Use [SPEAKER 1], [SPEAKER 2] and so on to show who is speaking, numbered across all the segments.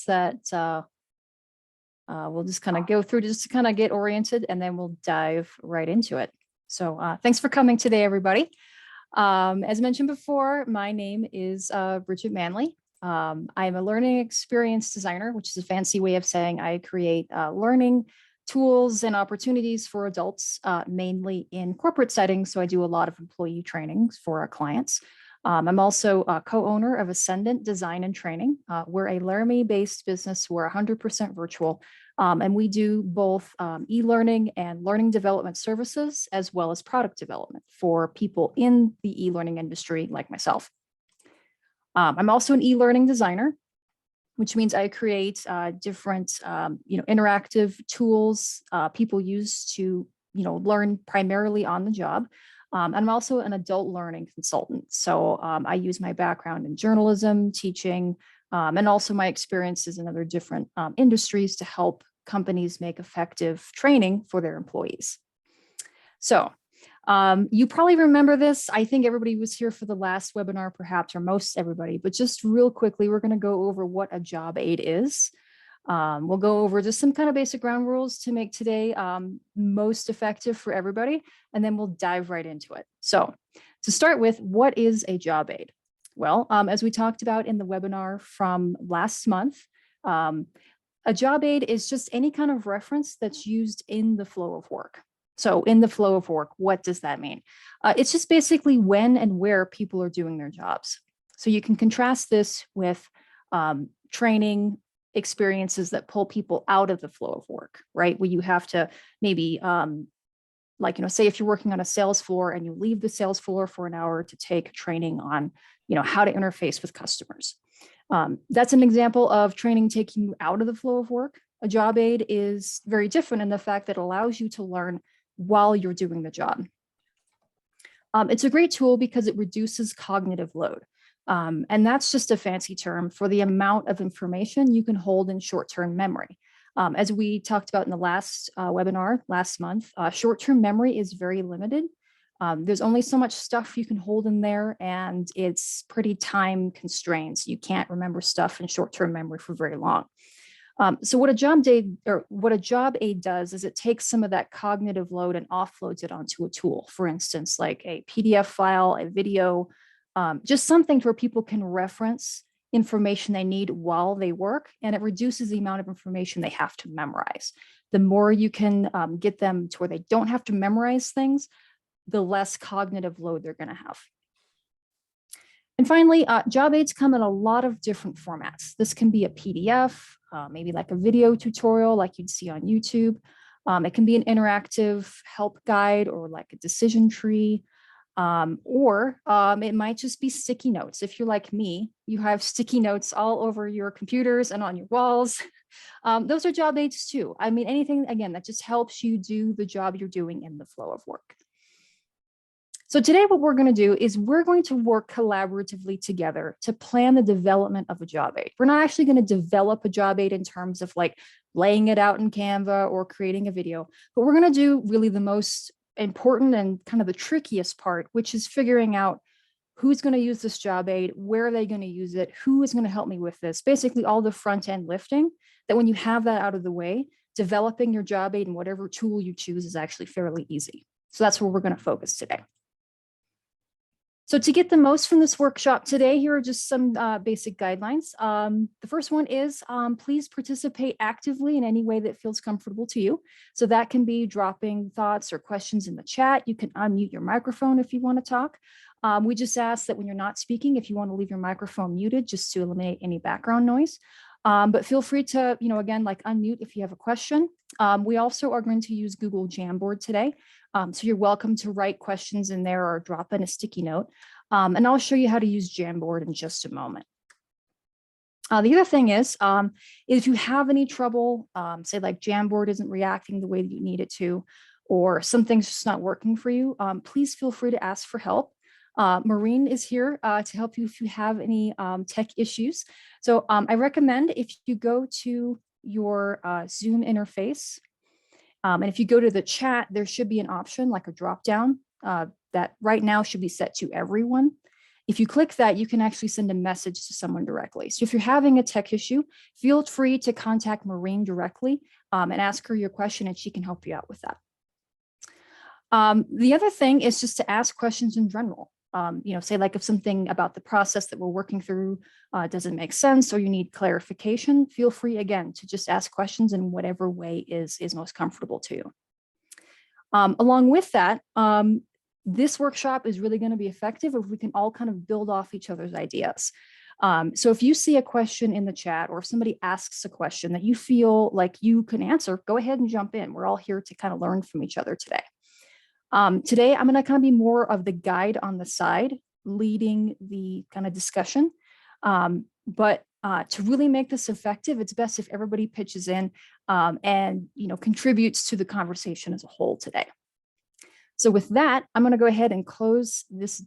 [SPEAKER 1] that we'll just kind of go through just to kind of get oriented, and then we'll dive right into it. So thanks for coming today, everybody. As mentioned before, my name is Bridget Manley. I'm a learning experience designer, which is a fancy way of saying I create learning tools and opportunities for adults, mainly in corporate settings. So I do a lot of employee trainings for our clients. I'm also a co-owner of Ascendant Design and Training. We're a Laramie-based business. We're 100% virtual, and we do both e-learning and learning development services, as well as product development for people in the e-learning industry like myself. I'm also an e-learning designer, which means I create different, interactive tools people use to, learn primarily on the job. And I'm also an adult learning consultant. So I use my background in journalism, teaching, and also my experiences in other different industries to help companies make effective training for their employees. So you probably remember this. I think everybody was here for the last webinar, perhaps, or most everybody, but just real quickly, we're going to go over what a job aid is. We'll go over just some kind of basic ground rules to make today most effective for everybody, and then we'll dive right into it. So to start with, what is a job aid? Well, as we talked about in the webinar from last month, a job aid is just any kind of reference that's used in the flow of work. So in the flow of work, what does that mean? It's just basically when and where people are doing their jobs. So you can contrast this with training experiences that pull people out of the flow of work, right? Where you have to maybe, say if you're working on a sales floor and you leave the sales floor for an hour to take training on, how to interface with customers. That's an example of training taking you out of the flow of work. A job aid is very different in the fact that it allows you to learn while you're doing the job. It's a great tool because it reduces cognitive load. And that's just a fancy term for the amount of information you can hold in short-term memory. As we talked about in the last webinar last month, short-term memory is very limited. There's only so much stuff you can hold in there, and it's pretty time constrained. So you can't remember stuff in short-term memory for very long. So what a job aid does is it takes some of that cognitive load and offloads it onto a tool. For instance, like a PDF file, a video, just something where people can reference information they need while they work, and it reduces the amount of information they have to memorize. The more you can get them to where they don't have to memorize things, the less cognitive load they're going to have. And finally, job aids come in a lot of different formats. This can be a PDF, maybe like a video tutorial like you'd see on YouTube. It can be an interactive help guide or like a decision tree, or it might just be sticky notes. If you're like me, you have sticky notes all over your computers and on your walls. Those are job aids too. I mean, anything, again, that just helps you do the job you're doing in the flow of work. So today what we're going to do is we're going to work collaboratively together to plan the development of a job aid. We're not actually going to develop a job aid in terms of like laying it out in Canva or creating a video, but we're going to do really the most important and kind of the trickiest part, which is figuring out who's going to use this job aid, where are they going to use it, who is going to help me with this, basically all the front end lifting, that when you have that out of the way, developing your job aid and whatever tool you choose is actually fairly easy. So that's where we're going to focus today. So to get the most from this workshop today, here are just some basic guidelines. The first one is please participate actively in any way that feels comfortable to you. So that can be dropping thoughts or questions in the chat. You can unmute your microphone if you want to talk. We just ask that when you're not speaking, if you want to leave your microphone muted just to eliminate any background noise. But feel free to, again, like unmute if you have a question. We also are going to use Google Jamboard today. So you're welcome to write questions in there or drop in a sticky note. And I'll show you how to use Jamboard in just a moment. The other thing is if you have any trouble, say like Jamboard isn't reacting the way that you need it to, or something's just not working for you, please feel free to ask for help. Maureen is here to help you if you have any tech issues. So I recommend if you go to your Zoom interface, and if you go to the chat, there should be an option like a drop down that right now should be set to everyone. If you click that, you can actually send a message to someone directly. So if you're having a tech issue, feel free to contact Maureen directly and ask her your question, and she can help you out with that. The other thing is just to ask questions in general. Say like if something about the process that we're working through doesn't make sense or you need clarification, feel free again to just ask questions in whatever way is most comfortable to you. Along with that, this workshop is really going to be effective if we can all kind of build off each other's ideas. So if you see a question in the chat or if somebody asks a question that you feel like you can answer, go ahead and jump in. We're all here to kind of learn from each other today. Today, I'm going to kind of be more of the guide on the side, leading the kind of discussion. But to really make this effective, it's best if everybody pitches in and contributes to the conversation as a whole today. So with that, I'm going to go ahead and close this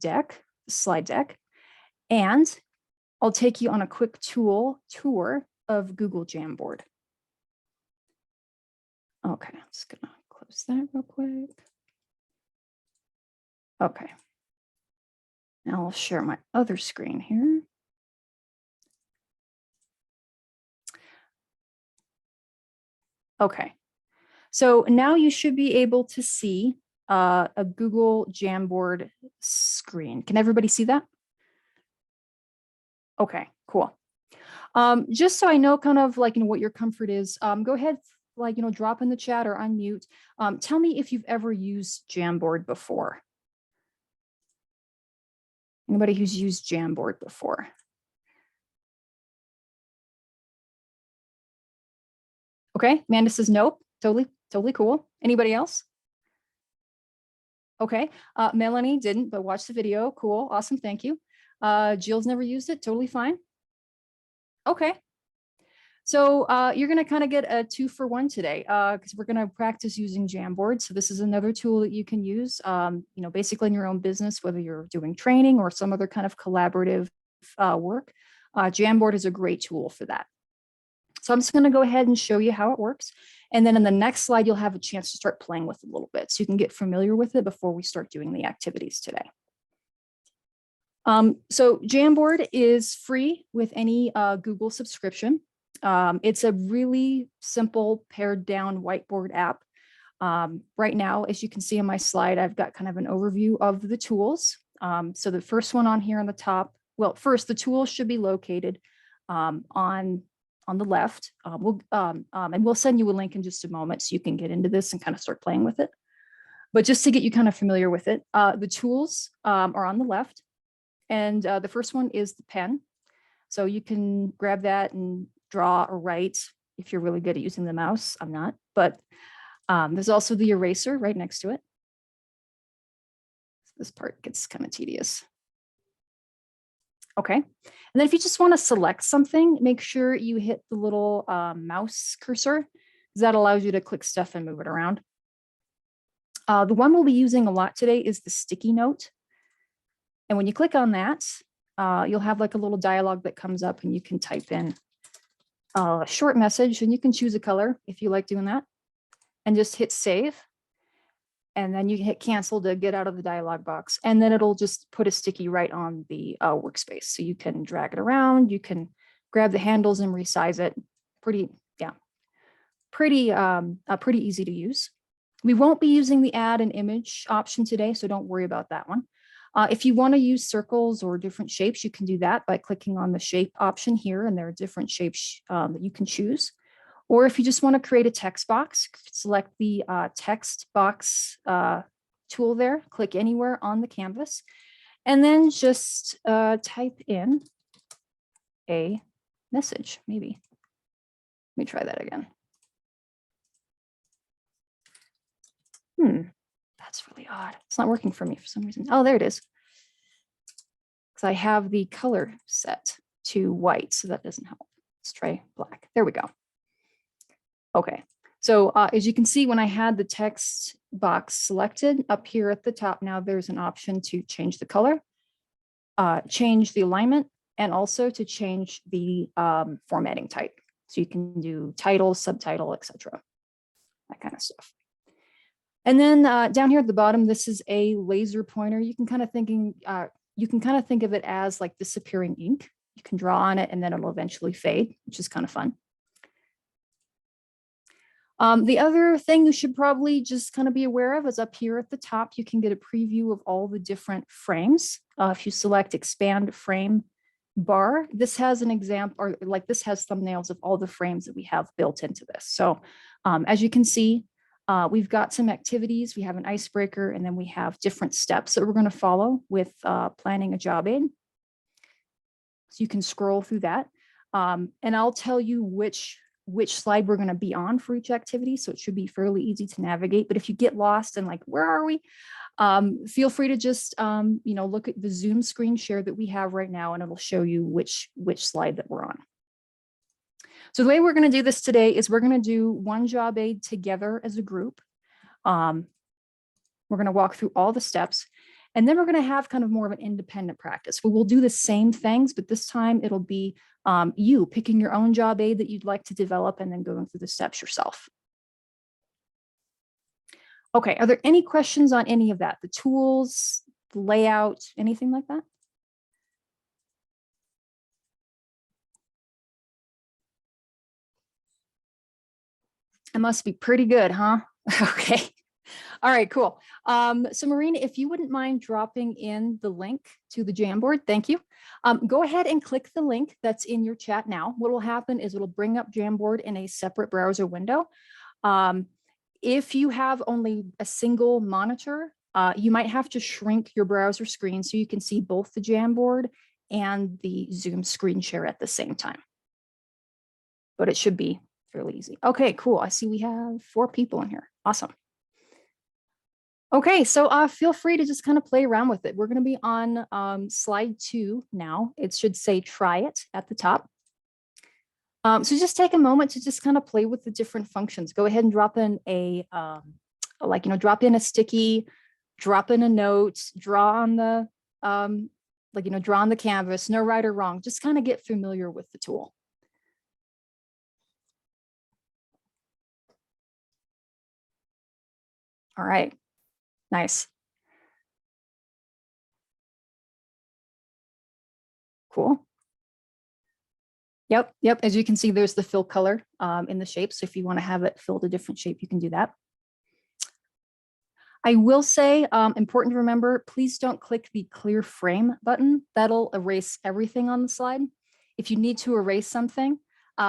[SPEAKER 1] slide deck, and I'll take you on a quick tour of Google Jamboard. Okay, I'm just going to close that real quick. Okay. Now I'll share my other screen here. Okay. So now you should be able to see a Google Jamboard screen. Can everybody see that? Okay, cool. Just so I know kind of like, what your comfort is, go ahead, drop in the chat or unmute. Tell me if you've ever used Jamboard before. Anybody who's used Jamboard before? Okay, Amanda says nope, totally cool. Anybody else? Okay, Melanie didn't, but watch the video. Cool, awesome, thank you. Jill's never used it, totally fine. Okay. So you're going to kind of get a 2-for-1 today because we're going to practice using Jamboard. So this is another tool that you can use, basically in your own business, whether you're doing training or some other kind of collaborative work. Jamboard is a great tool for that. So I'm just going to go ahead and show you how it works. And then in the next slide, you'll have a chance to start playing with it a little bit so you can get familiar with it before we start doing the activities today. So Jamboard is free with any Google subscription. It's a really simple pared down whiteboard app. Right now, as you can see on my slide, I've got kind of an overview of the tools. So the first one on here on the top, well, first the tools should be located on the left. And we'll send you a link in just a moment so you can get into this and kind of start playing with it. But just to get you kind of familiar with it, the tools are on the left. And the first one is the pen. So you can grab that and draw or write if you're really good at using the mouse. I'm not, but there's also the eraser right next to it. This part gets kind of tedious. Okay, and then if you just want to select something, make sure you hit the little mouse cursor, because that allows you to click stuff and move it around. The one we'll be using a lot today is the sticky note. And when you click on that, you'll have like a little dialog that comes up and you can type in a short message and you can choose a color if you like doing that and just hit save. And then you hit cancel to get out of the dialog box. And then it'll just put a sticky right on the workspace. So you can drag it around, you can grab the handles and resize it. Pretty easy to use. We won't be using the add an image option today, so don't worry about that one. If you want to use circles or different shapes, you can do that by clicking on the shape option here, and there are different shapes that you can choose. Or if you just want to create a text box, select the text box tool there, click anywhere on the canvas, and then just type in a message, maybe. Let me try that again. That's really odd. It's not working for me for some reason. Oh, there it is. Because I have the color set to white, so that doesn't help. Let's try black. There we go. Okay, so as you can see, when I had the text box selected up here at the top, now there's an option to change the color, change the alignment, and also to change the formatting type. So you can do title, subtitle, etc. That kind of stuff. And then down here at the bottom, this is a laser pointer. You can kind of you can kind of think of it as like disappearing ink. You can draw on it and then it'll eventually fade, which is kind of fun. The other thing you should probably just kind of be aware of is up here at the top, you can get a preview of all the different frames. If you select expand frame bar, this has an example, or like this has thumbnails of all the frames that we have built into this. So as you can see, we've got some activities, we have an icebreaker, and then we have different steps that we're going to follow with planning a job aid. So you can scroll through that. And I'll tell you which slide we're going to be on for each activity. So it should be fairly easy to navigate. But if you get lost and like, where are we? Feel free to just, look at the Zoom screen share that we have right now, and it'll show you which slide that we're on. So the way we're going to do this today is we're going to do one job aid together as a group. We're going to walk through all the steps, and then we're going to have kind of more of an independent practice. We will do the same things, but this time it'll be you picking your own job aid that you'd like to develop and then going through the steps yourself. Okay, are there any questions on any of that? The tools, the layout, anything like that? It must be pretty good, huh? Okay. All right, cool. So Marina, if you wouldn't mind dropping in the link to the Jamboard, thank you. Go ahead and click the link that's in your chat now. What will happen is it'll bring up Jamboard in a separate browser window. If you have only a single monitor, you might have to shrink your browser screen so you can see both the Jamboard and the Zoom screen share at the same time. But it should be fairly easy. Okay, cool. I see we have 4 people in here. Awesome. Okay, so feel free to just kind of play around with it. We're going to be on slide 2 now. It should say try it at the top. So just take a moment to just kind of play with the different functions. Go ahead and drop in a, drop in a sticky, drop in a note, draw on the, draw on the canvas, no right or wrong. Just kind of get familiar with the tool. All right, nice. Cool. Yep. As you can see, there's the fill color in the shape. So if you want to have it filled a different shape, you can do that. I will say, important to remember, please don't click the clear frame button. That'll erase everything on the slide. If you need to erase something,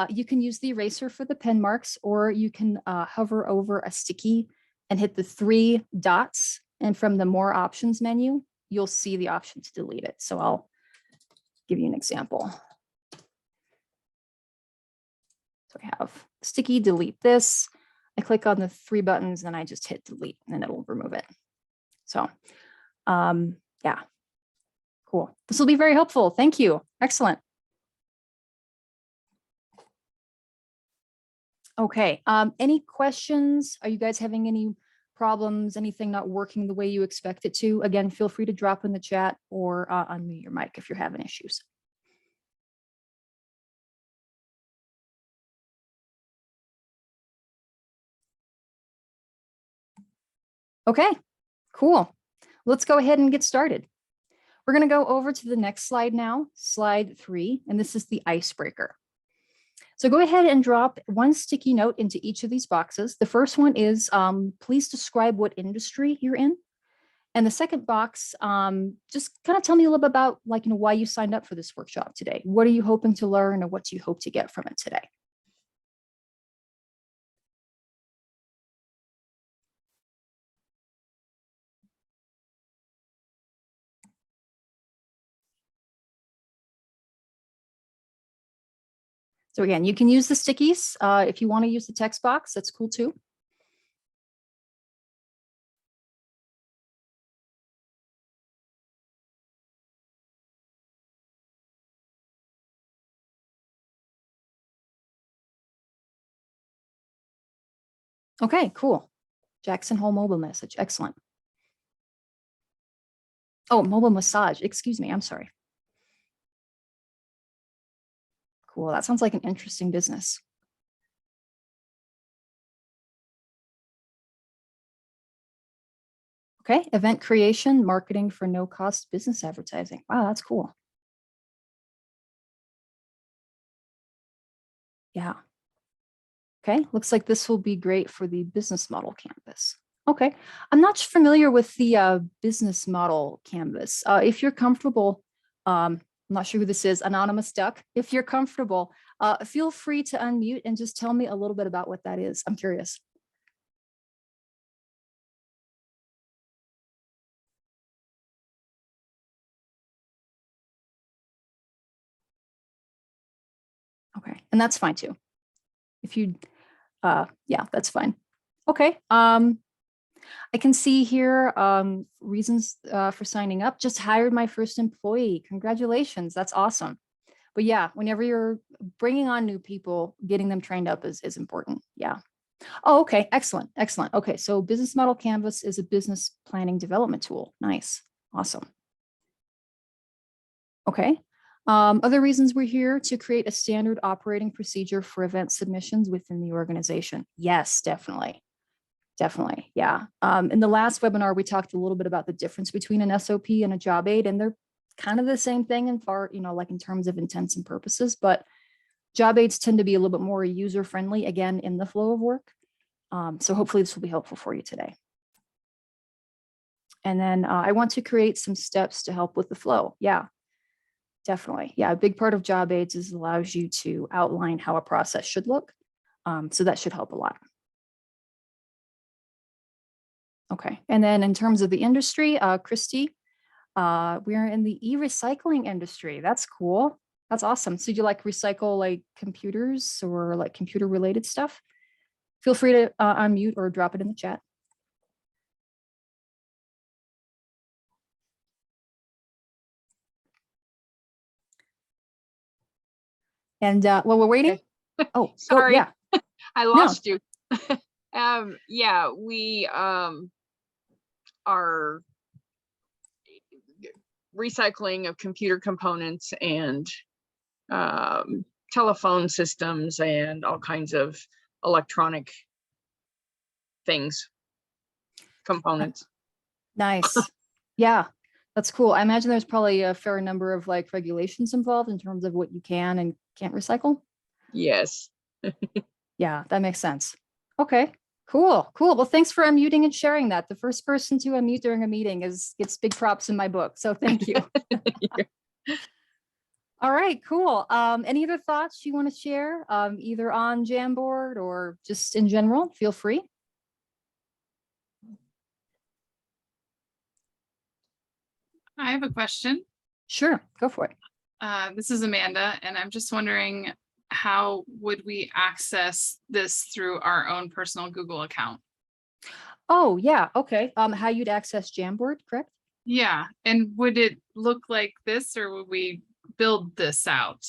[SPEAKER 1] you can use the eraser for the pen marks, or you can hover over a sticky and hit the 3 dots. And from the more options menu, you'll see the option to delete it. So I'll give you an example. So I have sticky, delete this. I click on the 3 buttons and I just hit delete and it'll remove it. So yeah, cool. This will be very helpful. Thank you. Excellent. Okay, any questions? Are you guys having any problems, anything not working the way you expect it to? Again, feel free to drop in the chat or unmute your mic if you're having issues. Okay, cool. Let's go ahead and get started. We're going to go over to the next slide now, slide 3, and this is the icebreaker. So go ahead and drop one sticky note into each of these boxes. The first one is, please describe what industry you're in. And the second box, just kind of tell me a little bit about why you signed up for this workshop today. What are you hoping to learn, or what do you hope to get from it today? So again, you can use the stickies. If you want to use the text box, that's cool too. Okay, cool. Jackson Hole mobile message. Excellent. Oh, mobile massage. Excuse me. I'm sorry. Cool. That sounds like an interesting business. Okay, event creation, marketing for no-cost business advertising. Wow, that's cool. Yeah. Okay, looks like this will be great for the business model canvas. Okay, I'm not familiar with the business model canvas. If you're comfortable, I'm not sure who this is, Anonymous Duck. If you're comfortable, feel free to unmute and just tell me a little bit about what that is. I'm curious. Okay, and that's fine too. If you, yeah, that's fine. Okay, I can see here reasons for signing up. Just hired my first employee. Congratulations, that's awesome. But yeah, whenever you're bringing on new people, getting them trained up is important. Yeah. Oh, okay, excellent, excellent. Okay, so business model canvas is a business planning development tool. Nice, awesome. Okay. Other reasons we're here to create a standard operating procedure for event submissions within the organization. Yes, definitely. Definitely. Yeah. In the last webinar, we talked a little bit about the difference between an SOP and a job aid, and they're kind of the same thing in far, like in terms of intents and purposes, but job aids tend to be a little bit more user friendly, again, in the flow of work. So hopefully this will be helpful for you today. And then I want to create some steps to help with the flow. Yeah. Definitely. Yeah. A big part of job aids is allows you to outline how a process should look. So that should help a lot. Okay. And then in terms of the industry, Christy, we're in the e-recycling industry. That's cool. That's awesome. So do you like recycle like computers or like computer related stuff? Feel free to unmute or drop it in the chat. And while we're waiting, oh,
[SPEAKER 2] sorry,
[SPEAKER 1] yeah,
[SPEAKER 2] I lost you. Yeah, we are recycling of computer components and telephone systems and all kinds of electronic things, components.
[SPEAKER 1] Nice. Yeah, that's cool. I imagine there's probably a fair number of like regulations involved in terms of what you can and can't recycle.
[SPEAKER 2] Yes.
[SPEAKER 1] Yeah, that makes sense. Okay, cool, cool. Well, thanks for unmuting and sharing that. The first person to unmute during a meeting gets big props in my book. So thank you. All right, cool. Any other thoughts you want to share, either on Jamboard or just in general? Feel free.
[SPEAKER 3] I have a question.
[SPEAKER 1] Sure, go for it.
[SPEAKER 3] This is Amanda, and I'm just wondering, how would we access this through our own personal Google account?
[SPEAKER 1] Oh, yeah, okay. How you'd access Jamboard, correct?
[SPEAKER 3] Yeah, and would it look like this, or would we build this out?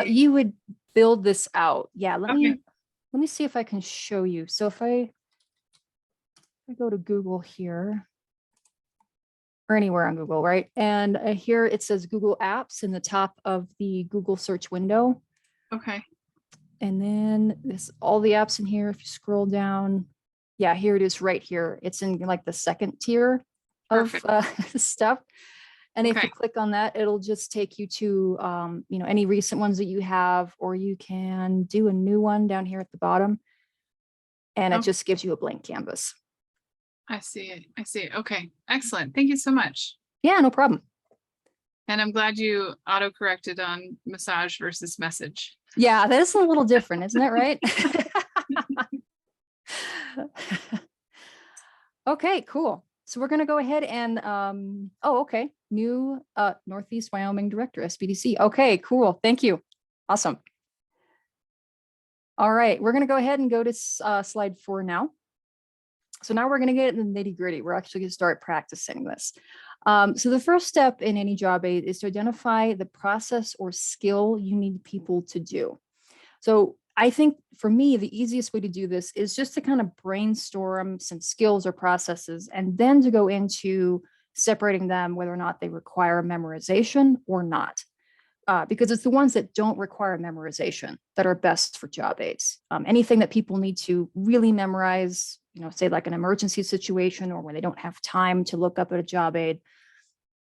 [SPEAKER 1] You would build this out. Yeah, let
[SPEAKER 3] Okay.
[SPEAKER 1] me see if I can show you. So if I go to Google here, or anywhere on Google, right? And here it says Google Apps in the top of the Google search window.
[SPEAKER 3] Okay.
[SPEAKER 1] And then this all the apps in here. If you scroll down, yeah, here it is right here. It's in like the second tier of stuff. And if you click on that, it'll just take you to any recent ones that you have, or you can do a new one down here at the bottom. And it just gives you a blank canvas.
[SPEAKER 3] I see it. I see it. Okay, excellent. Thank you so much.
[SPEAKER 1] Yeah, no problem.
[SPEAKER 3] And I'm glad you auto-corrected on massage versus message.
[SPEAKER 1] Yeah, that is a little different, isn't it, right? Okay, cool. So we're going to go ahead and, okay, new Northeast Wyoming Director, SBDC. Okay, cool. Thank you. Awesome. All right, we're going to go ahead and go to slide 4 now. So now we're going to get in the nitty gritty. We're actually going to start practicing this. So the first step in any job aid is to identify the process or skill you need people to do. So I think for me, the easiest way to do this is just to kind of brainstorm some skills or processes, and then to go into separating them, whether or not they require memorization or not. Because it's the ones that don't require memorization that are best for job aids. Anything that people need to really memorize, say like an emergency situation or when they don't have time to look up at a job aid.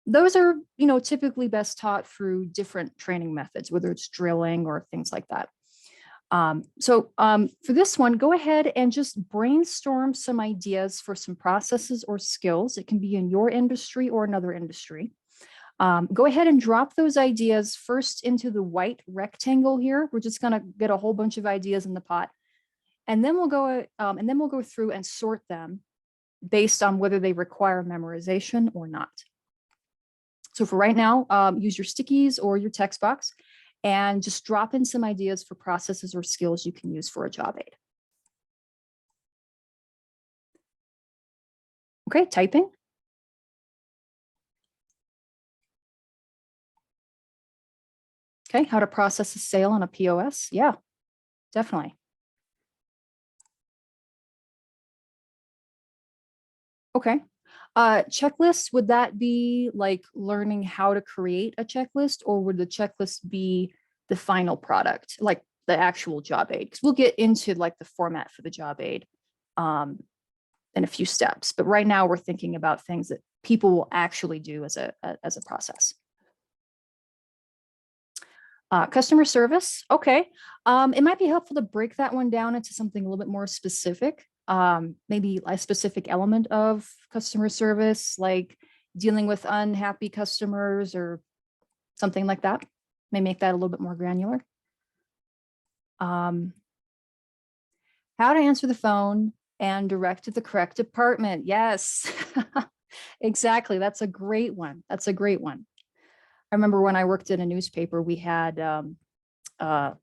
[SPEAKER 1] Those are, typically best taught through different training methods, whether it's drilling or things like that. For this one, go ahead and just brainstorm some ideas for some processes or skills. It can be in your industry or another industry. Go ahead and drop those ideas first into the white rectangle here. We're just going to get a whole bunch of ideas in the pot. And then we'll go through and sort them based on whether they require memorization or not. So for right now, use your stickies or your text box and just drop in some ideas for processes or skills you can use for a job aid. Okay, typing. Okay, how to process a sale on a POS. Yeah, definitely. Okay. Checklist, would that be like learning how to create a checklist, or would the checklist be the final product, like the actual job aid? Because we'll get into like the format for the job aid in a few steps. But right now we're thinking about things that people will actually do as a process. Customer service. Okay. It might be helpful to break that one down into something a little bit more specific. Maybe a specific element of customer service, like dealing with unhappy customers or something like that. May make that a little bit more granular. How to answer the phone and direct to the correct department. Yes, exactly. That's a great one. That's a great one. I remember when I worked in a newspaper, we had a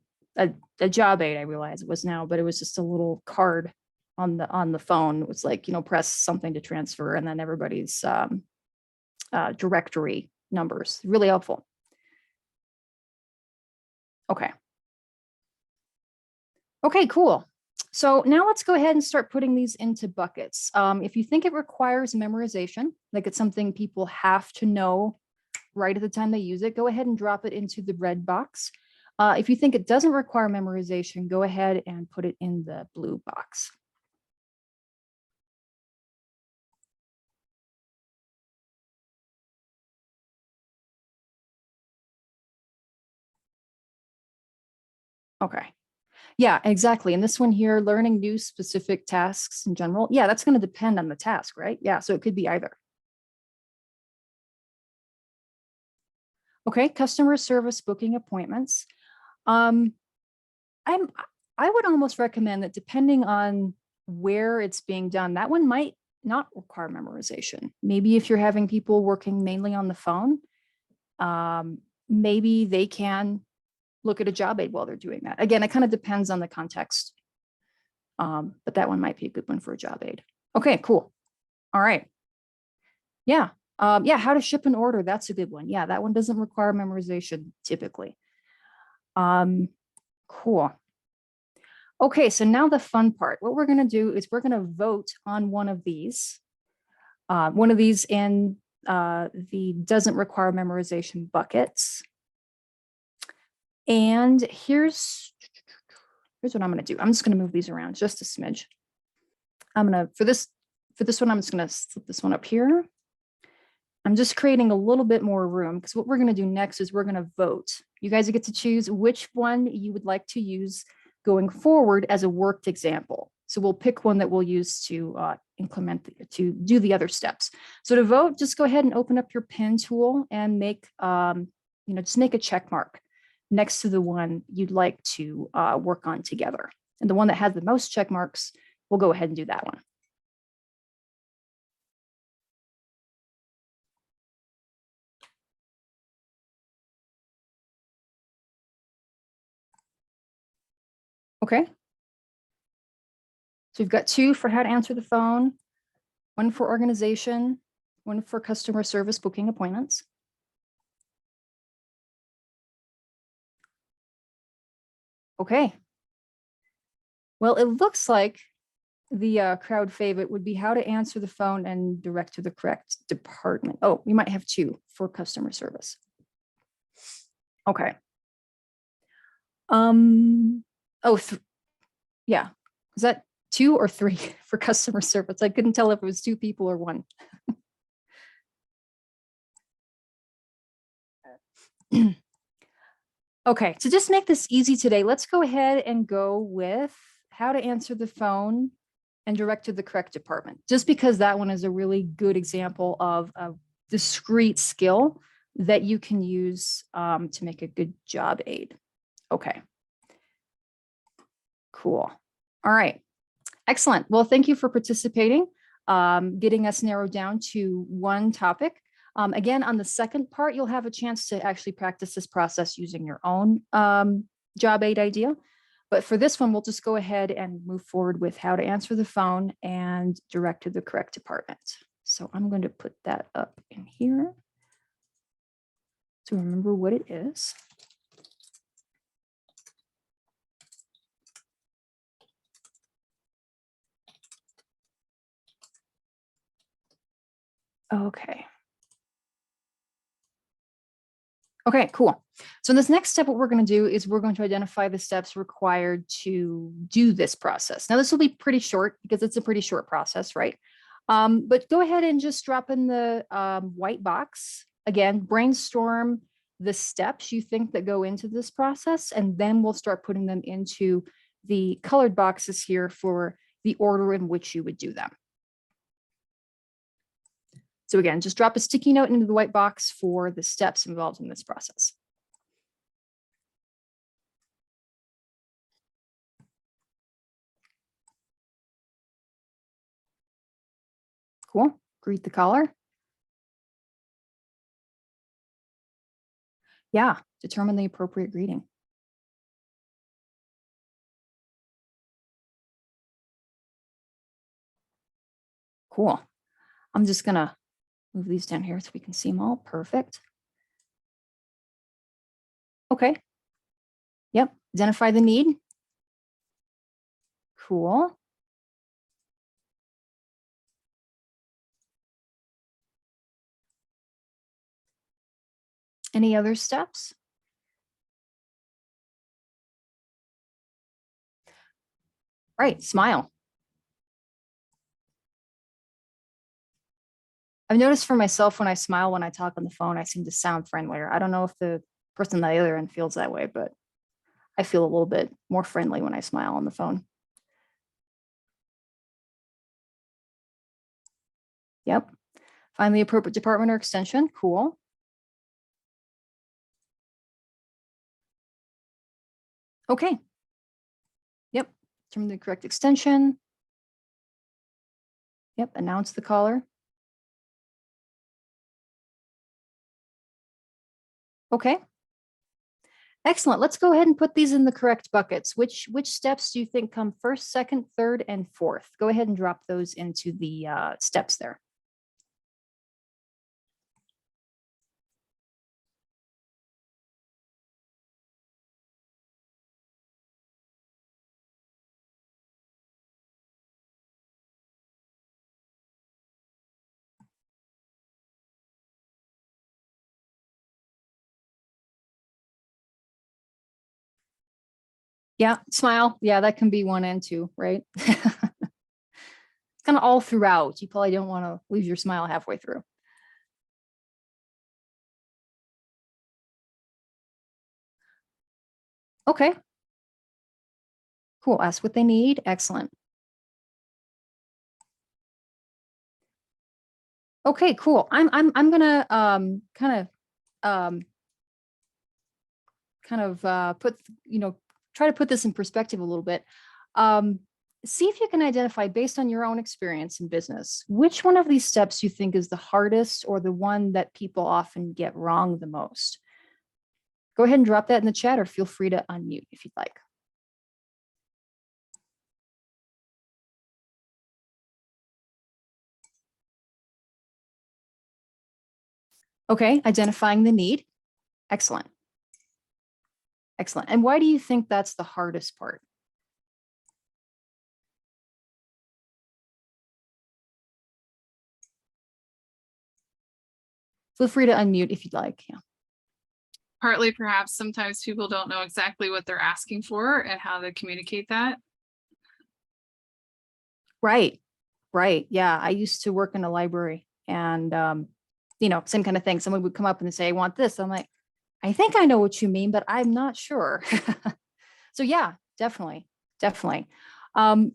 [SPEAKER 1] job aid, I realize it was now, but it was just a little card on the phone. It was like, press something to transfer, and then everybody's directory numbers. Really helpful. Okay. Okay, cool. So now let's go ahead and start putting these into buckets. If you think it requires memorization, like it's something people have to know right at the time they use it, go ahead and drop it into the red box. If you think it doesn't require memorization, go ahead and put it in the blue box. Okay. Yeah, exactly. And this one here, learning new specific tasks in general. Yeah, that's going to depend on the task, right? Yeah, so it could be either. Okay, customer service booking appointments. I would almost recommend that depending on where it's being done, that one might not require memorization. Maybe if you're having people working mainly on the phone, maybe they can look at a job aid while they're doing that. Again, it kind of depends on the context. But that one might be a good one for a job aid. Okay, cool. All right. Yeah. Yeah, how to ship an order. That's a good one. Yeah, that one doesn't require memorization typically. Cool. Okay, so now the fun part. What we're going to do is we're going to vote on one of these in the doesn't require memorization buckets. And here's what I'm going to do. I'm just going to move these around just a smidge. For this one, I'm just going to slip this one up here. I'm just creating a little bit more room because what we're going to do next is we're going to vote. You guys get to choose which one you would like to use going forward as a worked example. So we'll pick one that we'll use to to do the other steps. So to vote, just go ahead and open up your pen tool and make, just make a check mark next to the one you'd like to work on together. And the one that has the most check marks, we'll go ahead and do that one. Okay. So we've got 2 for how to answer the phone, 1 for organization, 1 for customer service booking appointments. Okay. Well, it looks like the crowd favorite would be how to answer the phone and direct to the correct department. Oh, we might have 2 for customer service. Okay. Yeah. Is that 2 or 3 for customer service. I couldn't tell if it was 2 people or 1. Okay, to just make this easy today, let's go ahead and go with how to answer the phone and direct to the correct department, just because that one is a really good example of a discrete skill that you can use to make a good job aid. Okay. Cool. All right. Excellent. Well, thank you for participating, getting us narrowed down to one topic. Again, on the second part, you'll have a chance to actually practice this process using your own job aid idea. But for this one, we'll just go ahead and move forward with how to answer the phone and direct to the correct department. So I'm going to put that up in here to remember what it is. Okay. Okay, cool. So in this next step, what we're going to do is we're going to identify the steps required to do this process. Now, this will be pretty short because it's a pretty short process, right? But go ahead and just drop in the white box. Again, brainstorm the steps you think that go into this process, and then we'll start putting them into the colored boxes here for the order in which you would do them. So again, just drop a sticky note into the white box for the steps involved in this process. Cool. Greet the caller. Yeah, determine the appropriate greeting. Cool. I'm just gonna move these down here so we can see them all. Perfect. Okay. Yep. Identify the need. Cool. Any other steps? Right. Smile. I've noticed for myself when I smile, when I talk on the phone, I seem to sound friendlier. I don't know if the person on the other end feels that way, but I feel a little bit more friendly when I smile on the phone. Yep. Find the appropriate department or extension. Cool. Okay. Yep. Determine the correct extension. Yep. Announce the caller. Okay. Excellent. Let's go ahead and put these in the correct buckets. Which steps do you think come first, second, third, and fourth? Go ahead and drop those into the steps there. Yeah, smile. Yeah, that can be 1 and 2, right? It's kind of all throughout. You probably don't want to lose your smile halfway through. Okay. Cool. Ask what they need. Excellent. Okay, cool. I'm gonna put, try to put this in perspective a little bit. See if you can identify, based on your own experience in business, which one of these steps you think is the hardest or the one that people often get wrong the most. Go ahead and drop that in the chat, or feel free to unmute if you'd like. Okay, identifying the need. Excellent. Excellent. And why do you think that's the hardest part? Feel free to unmute if you'd like. Yeah.
[SPEAKER 3] Partly, perhaps sometimes people don't know exactly what they're asking for and how to communicate that.
[SPEAKER 1] Right. Right. Yeah. I used to work in a library and, same kind of thing. Someone would come up and say, I want this. I'm like, I think I know what you mean, but I'm not sure. So yeah, definitely. Definitely. Um,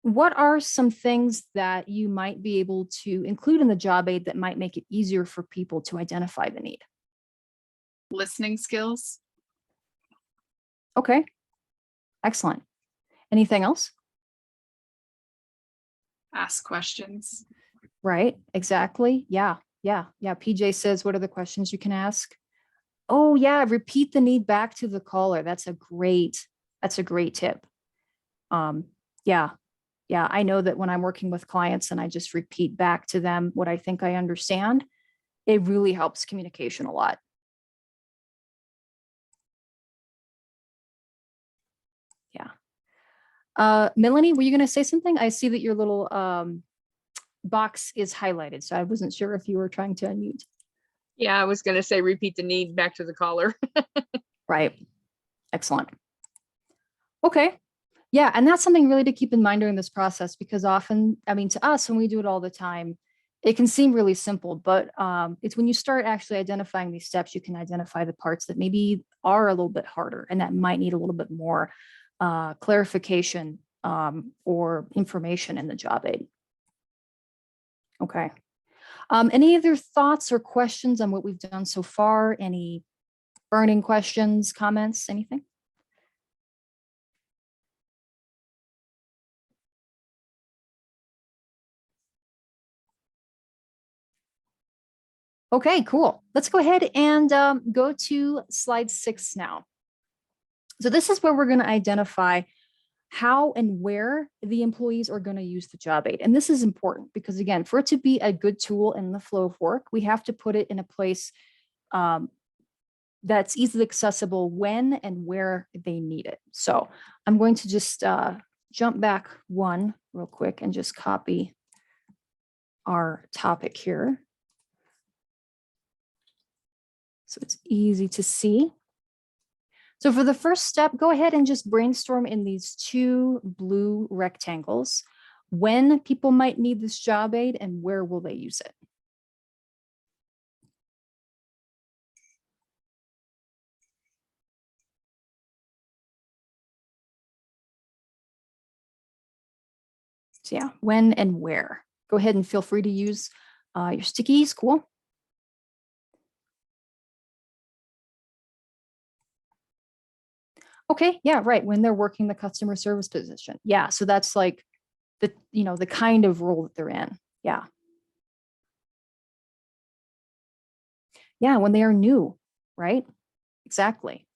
[SPEAKER 1] what are some things that you might be able to include in the job aid that might make it easier for people to identify the need?
[SPEAKER 3] Listening skills.
[SPEAKER 1] Okay. Excellent. Anything else?
[SPEAKER 3] Ask questions.
[SPEAKER 1] Right. Exactly. Yeah. Yeah. Yeah. PJ says, what are the questions you can ask? Oh yeah. Repeat the need back to the caller. That's a great tip. Um, yeah. Yeah. I know that when I'm working with clients and I just repeat back to them what I think I understand, it really helps communication a lot. Yeah. Melanie, were you going to say something? I see that your little box is highlighted, so I wasn't sure if you were trying to unmute.
[SPEAKER 2] Yeah, I was going to say repeat the need back to the caller.
[SPEAKER 1] Right. Excellent. Okay. Yeah. And that's something really to keep in mind during this process, because often, I mean, to us, when we do it all the time, it can seem really simple, but it's when you start actually identifying these steps, you can identify the parts that maybe are a little bit harder and that might need a little bit more clarification or information in the job aid. Okay. Any other thoughts or questions on what we've done so far? Any burning questions, comments, anything? Okay, cool. Let's go ahead and go to slide 6 now. So this is where we're going to identify how and where the employees are going to use the job aid. And this is important because, again, for it to be a good tool in the flow of work, we have to put it in a place that's easily accessible when and where they need it. So I'm going to just jump back one real quick and just copy our topic here, so it's easy to see. So for the first step, go ahead and just brainstorm in these 2 blue rectangles when people might need this job aid and where will they use it. So yeah, when and where. Go ahead and feel free to use your stickies. Cool. Okay, yeah, right. When they're working the customer service position. Yeah, so that's like the kind of role that they're in. Yeah. Yeah, when they are new, right? Exactly.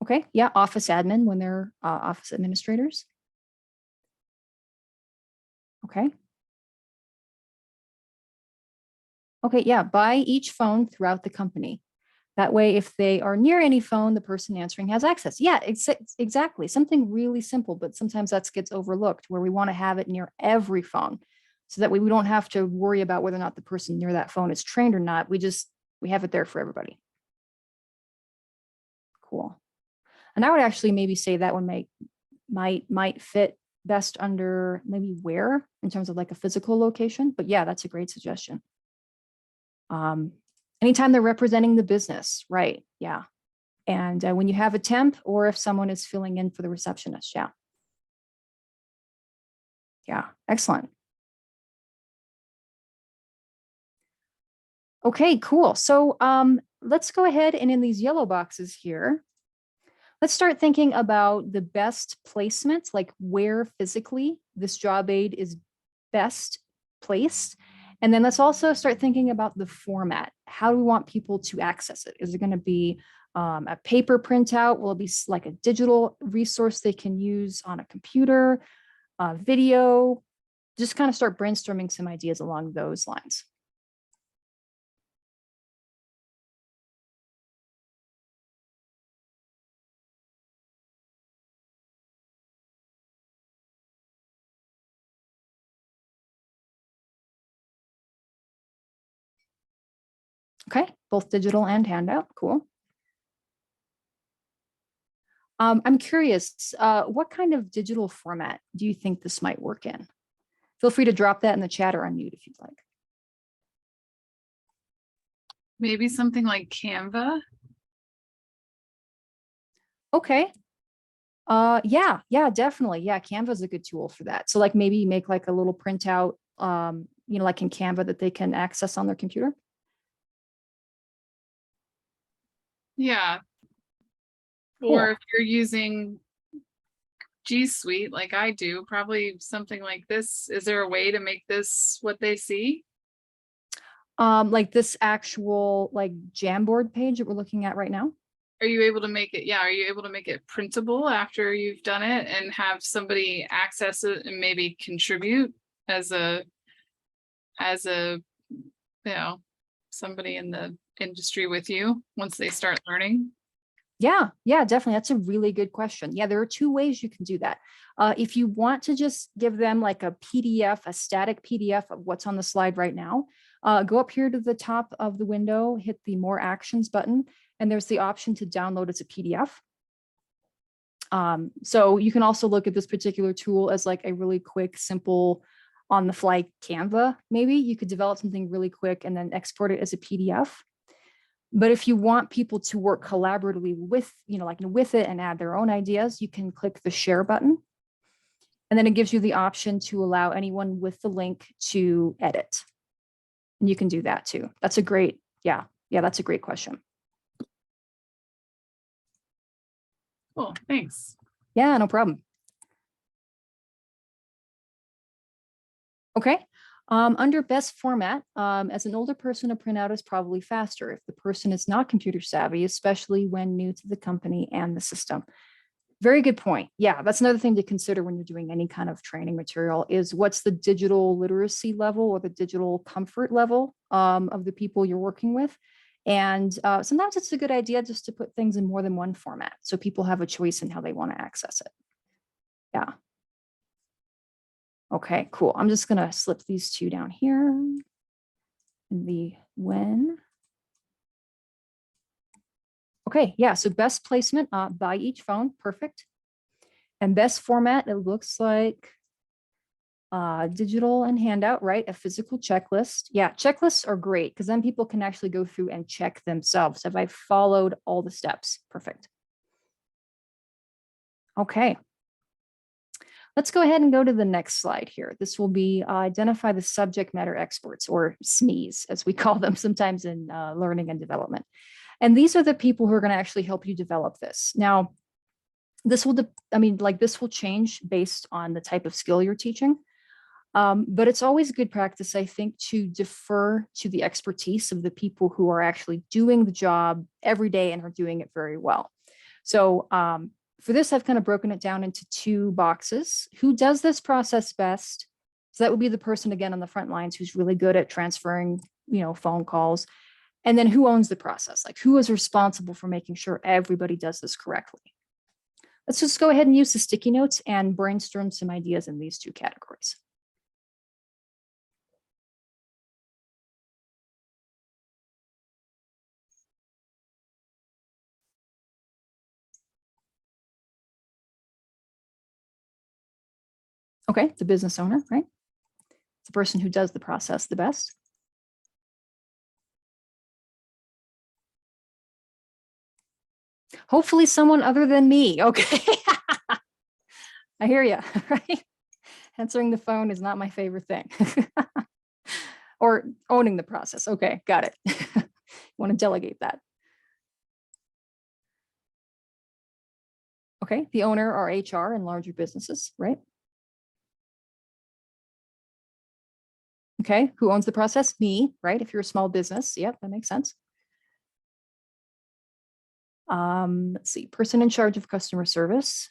[SPEAKER 1] Okay, yeah, office admin when they're office administrators. Okay. Okay, yeah, by each phone throughout the company. That way, if they are near any phone, the person answering has access. Yeah, exactly. Something really simple, but sometimes that gets overlooked where we want to have it near every phone so that way we don't have to worry about whether or not the person near that phone is trained or not. We have it there for everybody. Cool. And I would actually maybe say that one might fit best under maybe where in terms of like a physical location. But yeah, that's a great suggestion. Anytime they're representing the business, right? Yeah. And when you have a temp or if someone is filling in for the receptionist. Yeah. Yeah. Excellent. Okay, cool. So let's go ahead and in these yellow boxes here, let's start thinking about the best placements, like where physically this job aid is best placed. And then let's also start thinking about the format. How do we want people to access it? Is it going to be a paper printout? Will it be like a digital resource they can use on a computer, video? Just kind of start brainstorming some ideas along those lines. Okay, both digital and handout. Cool. I'm curious, what kind of digital format do you think this might work in? Feel free to drop that in the chat or unmute if you'd like.
[SPEAKER 3] Maybe something like Canva.
[SPEAKER 1] Okay. Yeah, definitely. Yeah, Canva is a good tool for that. So like maybe make like a little printout, like in Canva that they can access on their computer.
[SPEAKER 3] Yeah.
[SPEAKER 1] Cool.
[SPEAKER 3] Or if you're using G Suite like I do, probably something like this. Is there a way to make this what they see?
[SPEAKER 1] Like this actual like Jamboard page that we're looking at right now.
[SPEAKER 3] Are you able to make it? Yeah. Are you able to make it printable after you've done it and have somebody access it and maybe contribute as a, somebody in the industry with you once they start learning?
[SPEAKER 1] Yeah, definitely. That's a really good question. Yeah, there are two ways you can do that. If you want to just give them like a PDF, a static PDF of what's on the slide right now, go up here to the top of the window, hit the More Actions button, and there's the option to download as a PDF. So you can also look at this particular tool as like a really quick, simple, on the fly Canva. Maybe you could develop something really quick and then export it as a PDF. But if you want people to work collaboratively with, with it and add their own ideas, you can click the share button. And then it gives you the option to allow anyone with the link to edit. And you can do that too. That's a great, that's a great question.
[SPEAKER 3] Cool, thanks.
[SPEAKER 1] Yeah, no problem. Okay. Under best format, as an older person, a printout is probably faster if the person is not computer savvy, especially when new to the company and the system. Very good point. Yeah, that's another thing to consider when you're doing any kind of training material is what's the digital literacy level or the digital comfort level of the people you're working with. And sometimes it's a good idea just to put things in more than one format so people have a choice in how they want to access it. Yeah. Okay, cool. I'm just going to slip these two down here. The when. Okay, yeah, so best placement by each phone, perfect. And best format, it looks like digital and handout, right? A physical checklist. Yeah, checklists are great because then people can actually go through and check themselves. Have I followed all the steps? Perfect. Okay. Let's go ahead and go to the next slide here. This will be identify the subject matter experts, or SMEs, as we call them sometimes in learning and development. And these are the people who are going to actually help you develop this. Now, this will, this will change based on the type of skill you're teaching. But it's always good practice, I think, to defer to the expertise of the people who are actually doing the job every day and are doing it very well. So for this, I've kind of broken it down into two boxes. Who does this process best? So that would be the person, again, on the front lines who's really good at transferring, phone calls. And then who owns the process? Like who is responsible for making sure everybody does this correctly? Let's just go ahead and use the sticky notes and brainstorm some ideas in these two categories. Okay, the business owner, right? It's the person who does the process the best. Hopefully someone other than me. Okay. I hear you, right? Answering the phone is not my favorite thing. Or owning the process. Okay, got it. Want to delegate that. Okay, the owner or HR in larger businesses, right? Okay, who owns the process? Me, right? If you're a small business, yep, that makes sense. Let's see, person in charge of customer service.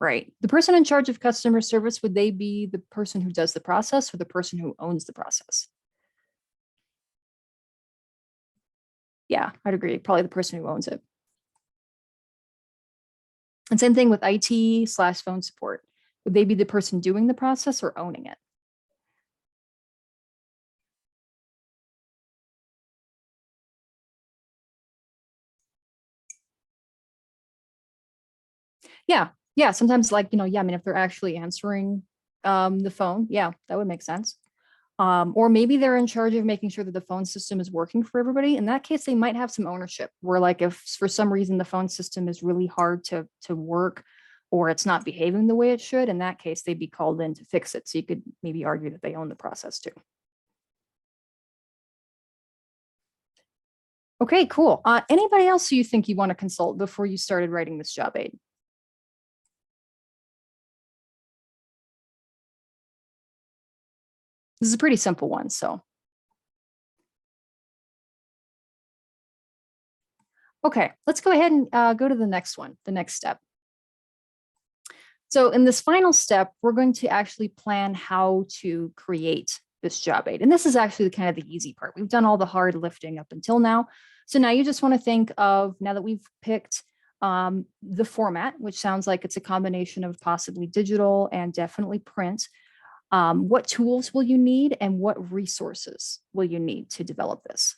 [SPEAKER 1] Right. The person in charge of customer service, would they be the person who does the process or the person who owns the process? Yeah, I'd agree. Probably the person who owns it. And same thing with IT/phone support. Would they be the person doing the process or owning it? Yeah. Yeah. Sometimes like, yeah, I mean, if they're actually answering the phone, yeah, that would make sense. Or maybe they're in charge of making sure that the phone system is working for everybody. In that case, they might have some ownership where like if for some reason the phone system is really hard to work or it's not behaving the way it should, in that case, they'd be called in to fix it. So you could maybe argue that they own the process too. Okay, cool. Anybody else who you think you want to consult before you started writing this job aid? This is a pretty simple one, so. Okay, let's go ahead and go to the next one, the next step. So in this final step, we're going to actually plan how to create this job aid. And this is actually kind of the easy part. We've done all the hard lifting up until now. So now you just want to think of, now that we've picked the format, which sounds like it's a combination of possibly digital and definitely print, what tools will you need and what resources will you need to develop this?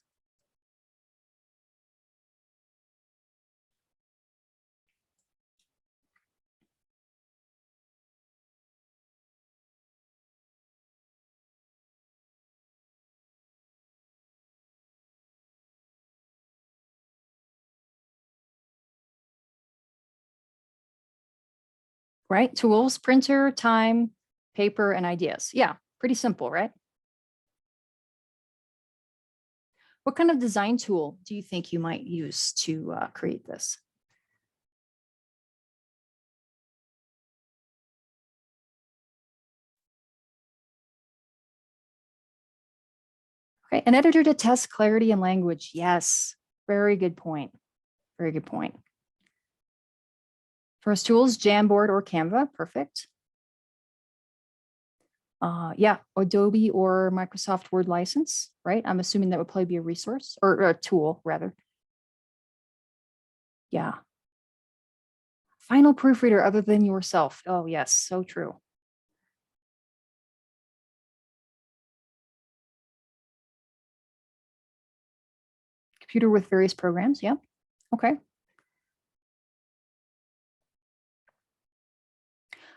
[SPEAKER 1] Right? Tools, printer, time, paper, and ideas. Yeah, pretty simple, right? What kind of design tool do you think you might use to create this? Okay, an editor to test clarity and language. Yes, very good point. Very good point. First tools, Jamboard or Canva, perfect. Yeah, Adobe or Microsoft Word license, right? I'm assuming that would probably be a resource or a tool rather. Yeah. Final proofreader other than yourself. Oh yes, so true. Computer with various programs, yeah. Okay.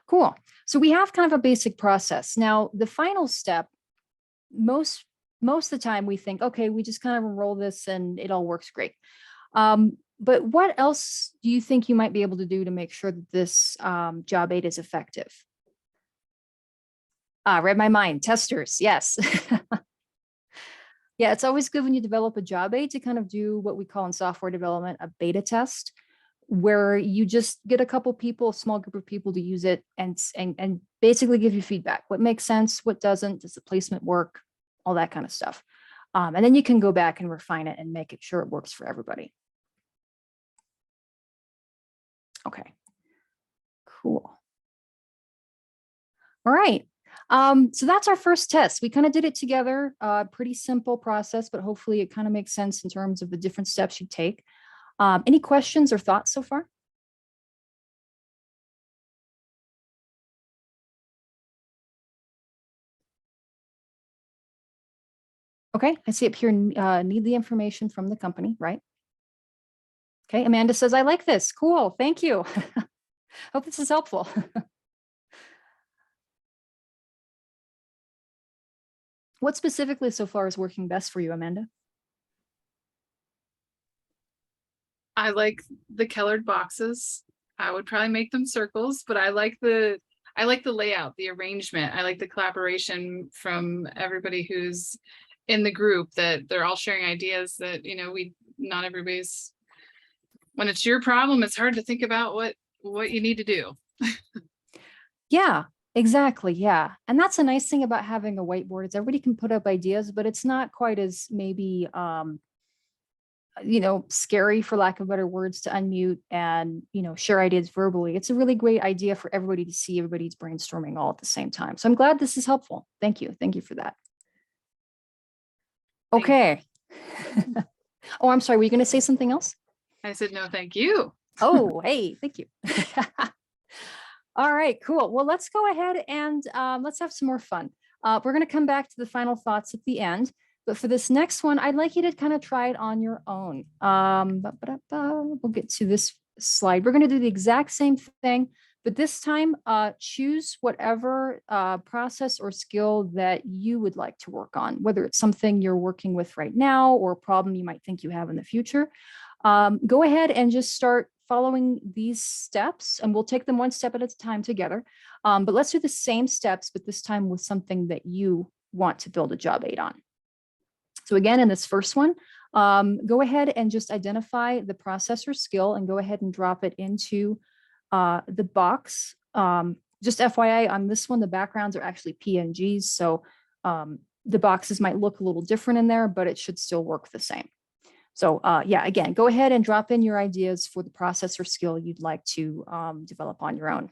[SPEAKER 1] Cool. So we have kind of a basic process. Now, the final step, most of the time we think, okay, we just kind of roll this and it all works great. But what else do you think you might be able to do to make sure that this job aid is effective? Read my mind, testers, yes. Yeah, it's always good when you develop a job aid to kind of do what we call in software development a beta test, where you just get a couple people, a small group of people to use it and basically give you feedback. What makes sense, what doesn't, does the placement work, all that kind of stuff. And then you can go back and refine it and make it sure it works for everybody. Okay, cool. All right. So that's our first test. We kind of did it together, pretty simple process, but hopefully it kind of makes sense in terms of the different steps you take. Any questions or thoughts so far? Okay, I see up here, need the information from the company, right? Okay, Amanda says, I like this. Cool, thank you. Hope this is helpful. What specifically so far is working best for you, Amanda?
[SPEAKER 3] I like the colored boxes. I would probably make them circles, but I like the layout, the arrangement. I like the collaboration from everybody who's in the group, that they're all sharing ideas that, not everybody's, when it's your problem, it's hard to think about what you need to do.
[SPEAKER 1] Yeah, exactly. Yeah. And that's a nice thing about having a whiteboard is everybody can put up ideas, but it's not quite as maybe scary, for lack of better words, to unmute and share ideas verbally. It's a really great idea for everybody to see everybody's brainstorming all at the same time. So I'm glad this is helpful. Thank you for that. Okay. Oh, I'm sorry, were you going to say something else?
[SPEAKER 3] I said no thank you.
[SPEAKER 1] Oh, hey, thank you. All right, cool. Well, let's go ahead and let's have some more fun. We're going to come back to the final thoughts at the end. But for this next one, I'd like you to kind of try it on your own. We'll get to this slide. We're going to do the exact same thing, but this time choose whatever process or skill that you would like to work on, whether it's something you're working with right now or a problem you might think you have in the future. Go ahead and just start following these steps, and we'll take them one step at a time together. But let's do the same steps, but this time with something that you want to build a job aid on. So again, in this first one, go ahead and just identify the process or skill and go ahead and drop it into the box. Just FYI, on this one, the backgrounds are actually PNGs. So the boxes might look a little different in there, but it should still work the same. So yeah, again, go ahead and drop in your ideas for the process or skill you'd like to develop on your own.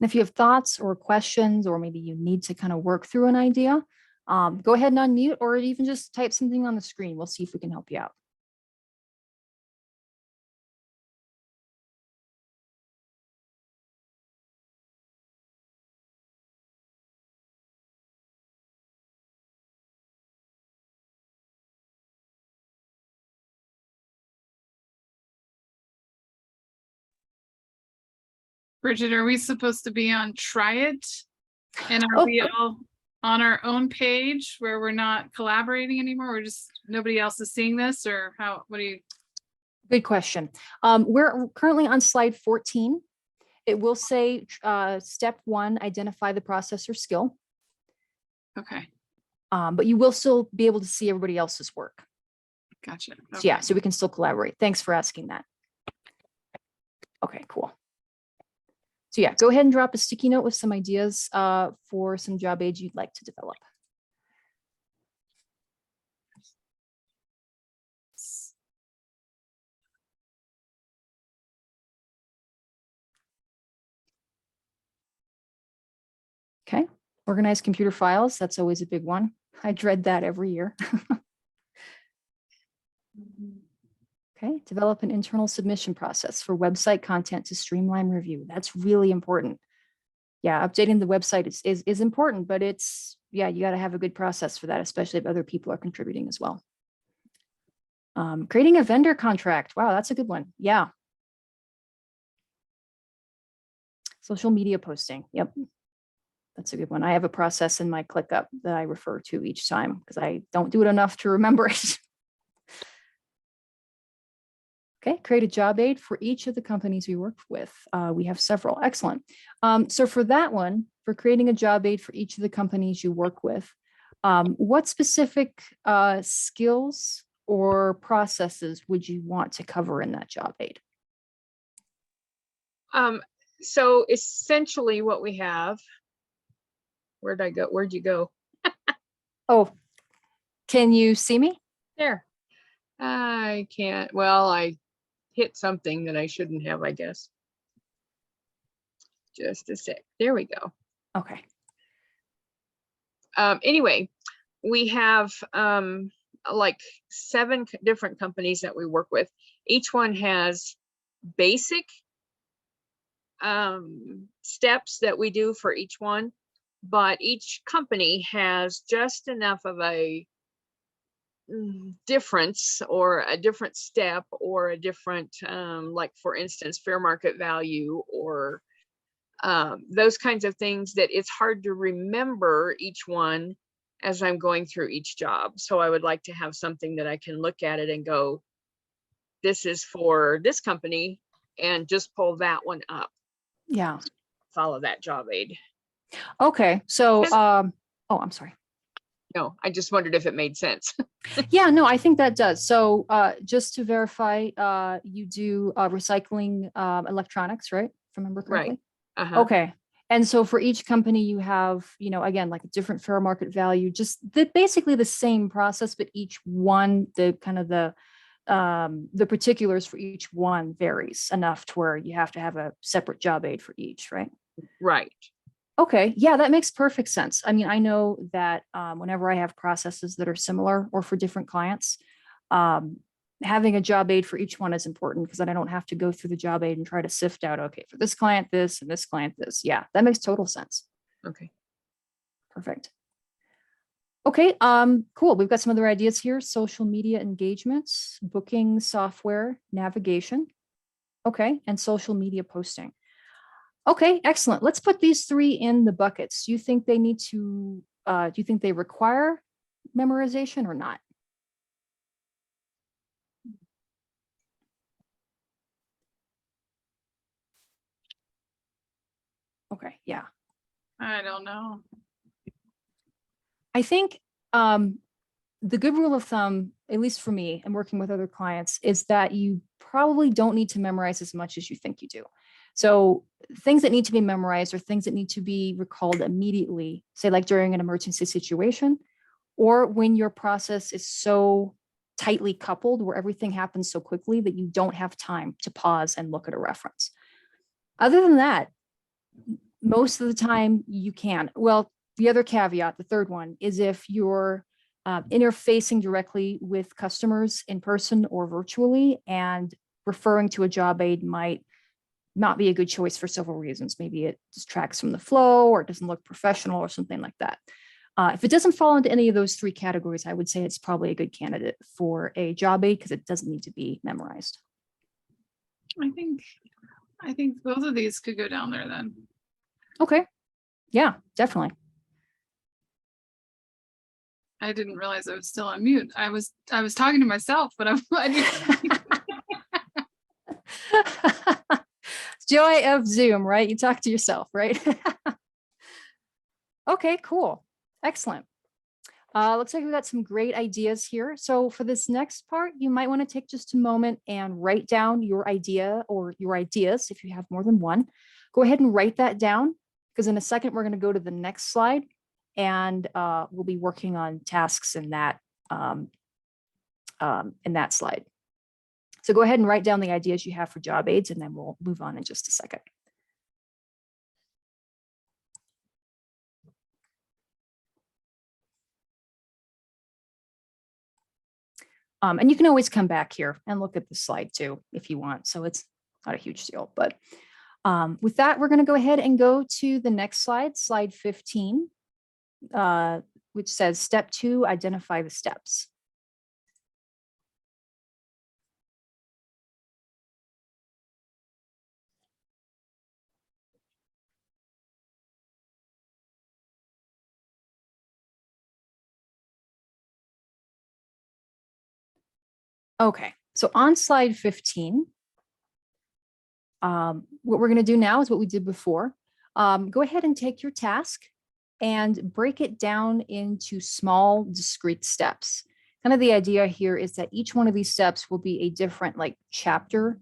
[SPEAKER 1] And if you have thoughts or questions, or maybe you need to kind of work through an idea, go ahead and unmute, or even just type something on the screen. We'll see if we can help you out.
[SPEAKER 3] Bridget, are we supposed to be on Try It? And are we all on our own page where we're not collaborating anymore? We're just, nobody else is seeing this, or how, what do you?
[SPEAKER 1] Good question. We're currently on slide 14. It will say step 1, identify the process or skill.
[SPEAKER 3] Okay,
[SPEAKER 1] But you will still be able to see everybody else's work.
[SPEAKER 3] gotcha.
[SPEAKER 1] So yeah, so we can still collaborate. Thanks for asking that. Okay, cool. So yeah, go ahead and drop a sticky note with some ideas for some job aids you'd like to develop. Okay, organize computer files. That's always a big one. I dread that every year. Okay, develop an internal submission process for website content to streamline review. That's really important. Yeah, updating the website is important, but it's, yeah, you got to have a good process for that, especially if other people are contributing as well. Creating a vendor contract. Wow, that's a good one. Yeah. Social media posting. Yep. That's a good one. I have a process in my ClickUp that I refer to each time because I don't do it enough to remember it. Okay, create a job aid for each of the companies we work with. We have several. Excellent. So for that one, for creating a job aid for each of the companies you work with, what specific skills or processes would you want to cover in that job aid?
[SPEAKER 2] So essentially what we have, where'd I go? Where'd you go?
[SPEAKER 1] Oh, can you see me?
[SPEAKER 2] There. I can't, well, I hit something that I shouldn't have, I guess. Just a sec. There we go.
[SPEAKER 1] Okay.
[SPEAKER 2] Anyway, we have like 7 different companies that we work with. Each one has basic steps that we do for each one, but each company has just enough of a difference or a different step or a different like for instance fair market value or those kinds of things that it's hard to remember each one as I'm going through each job. So I would like to have something that I can look at it and go, this is for this company, and just pull that one up.
[SPEAKER 1] Yeah.
[SPEAKER 2] Follow that job aid.
[SPEAKER 1] Okay. So, oh, I'm sorry.
[SPEAKER 2] No, I just wondered if it made sense.
[SPEAKER 1] Yeah, no, I think that does. So just to verify, you do recycling electronics, right? If I remember correctly.
[SPEAKER 2] Right. Uh-huh.
[SPEAKER 1] Okay. And so for each company, you have, you know, again, like a different fair market value, just basically the same process, but each one, the kind of the the particulars for each one varies enough to where you have to have a separate job aid for each, right?
[SPEAKER 2] Right.
[SPEAKER 1] Okay, yeah, that makes perfect sense. I mean, I know that whenever I have processes that are similar or for different clients, having a job aid for each one is important because then I don't have to go through the job aid and try to sift out, okay, for this client, this, and this client, this. Yeah, that makes total sense.
[SPEAKER 2] Okay.
[SPEAKER 1] Perfect. Okay, cool. We've got some other ideas here. Social media engagements, booking software, navigation. Okay, and social media posting. Okay, excellent. Let's put these three in the buckets. Do you think they need to, do you think they require memorization or not? Okay, yeah.
[SPEAKER 3] I don't know.
[SPEAKER 1] I think the good rule of thumb, at least for me and working with other clients, is that you probably don't need to memorize as much as you think you do. So things that need to be memorized are things that need to be recalled immediately, say like during an emergency situation, or when your process is so tightly coupled where everything happens so quickly that you don't have time to pause and look at a reference. Other than that, most of the time you can. Well, the other caveat, the third one, is if you're interfacing directly with customers in person or virtually, and referring to a job aid might not be a good choice for several reasons. Maybe it distracts from the flow or it doesn't look professional or something like that. If it doesn't fall into any of those three categories, I would say it's probably a good candidate for a job aid because it doesn't need to be memorized.
[SPEAKER 3] I think both of these could go down there then.
[SPEAKER 1] Okay. Yeah, definitely.
[SPEAKER 3] I didn't realize I was still on mute. I was talking to myself, but I didn't.
[SPEAKER 1] Joy of Zoom, right? You talk to yourself, right? Okay, cool. Excellent. Looks like we got some great ideas here. So for this next part, you might want to take just a moment and write down your idea or your ideas if you have more than one. Go ahead and write that down because in a second, we're going to go to the next slide and we'll be working on tasks in that slide. So go ahead and write down the ideas you have for job aids and then we'll move on in just a second. And you can always come back here and look at the slide too, if you want. So it's not a huge deal, but with that, we're going to go ahead and go to the next slide, slide 15, which says step 2, identify the steps. Okay, so on slide 15, what we're going to do now is what we did before. Go ahead and take your task and break it down into small, discrete steps. Kind of the idea here is that each one of these steps will be a different like chapter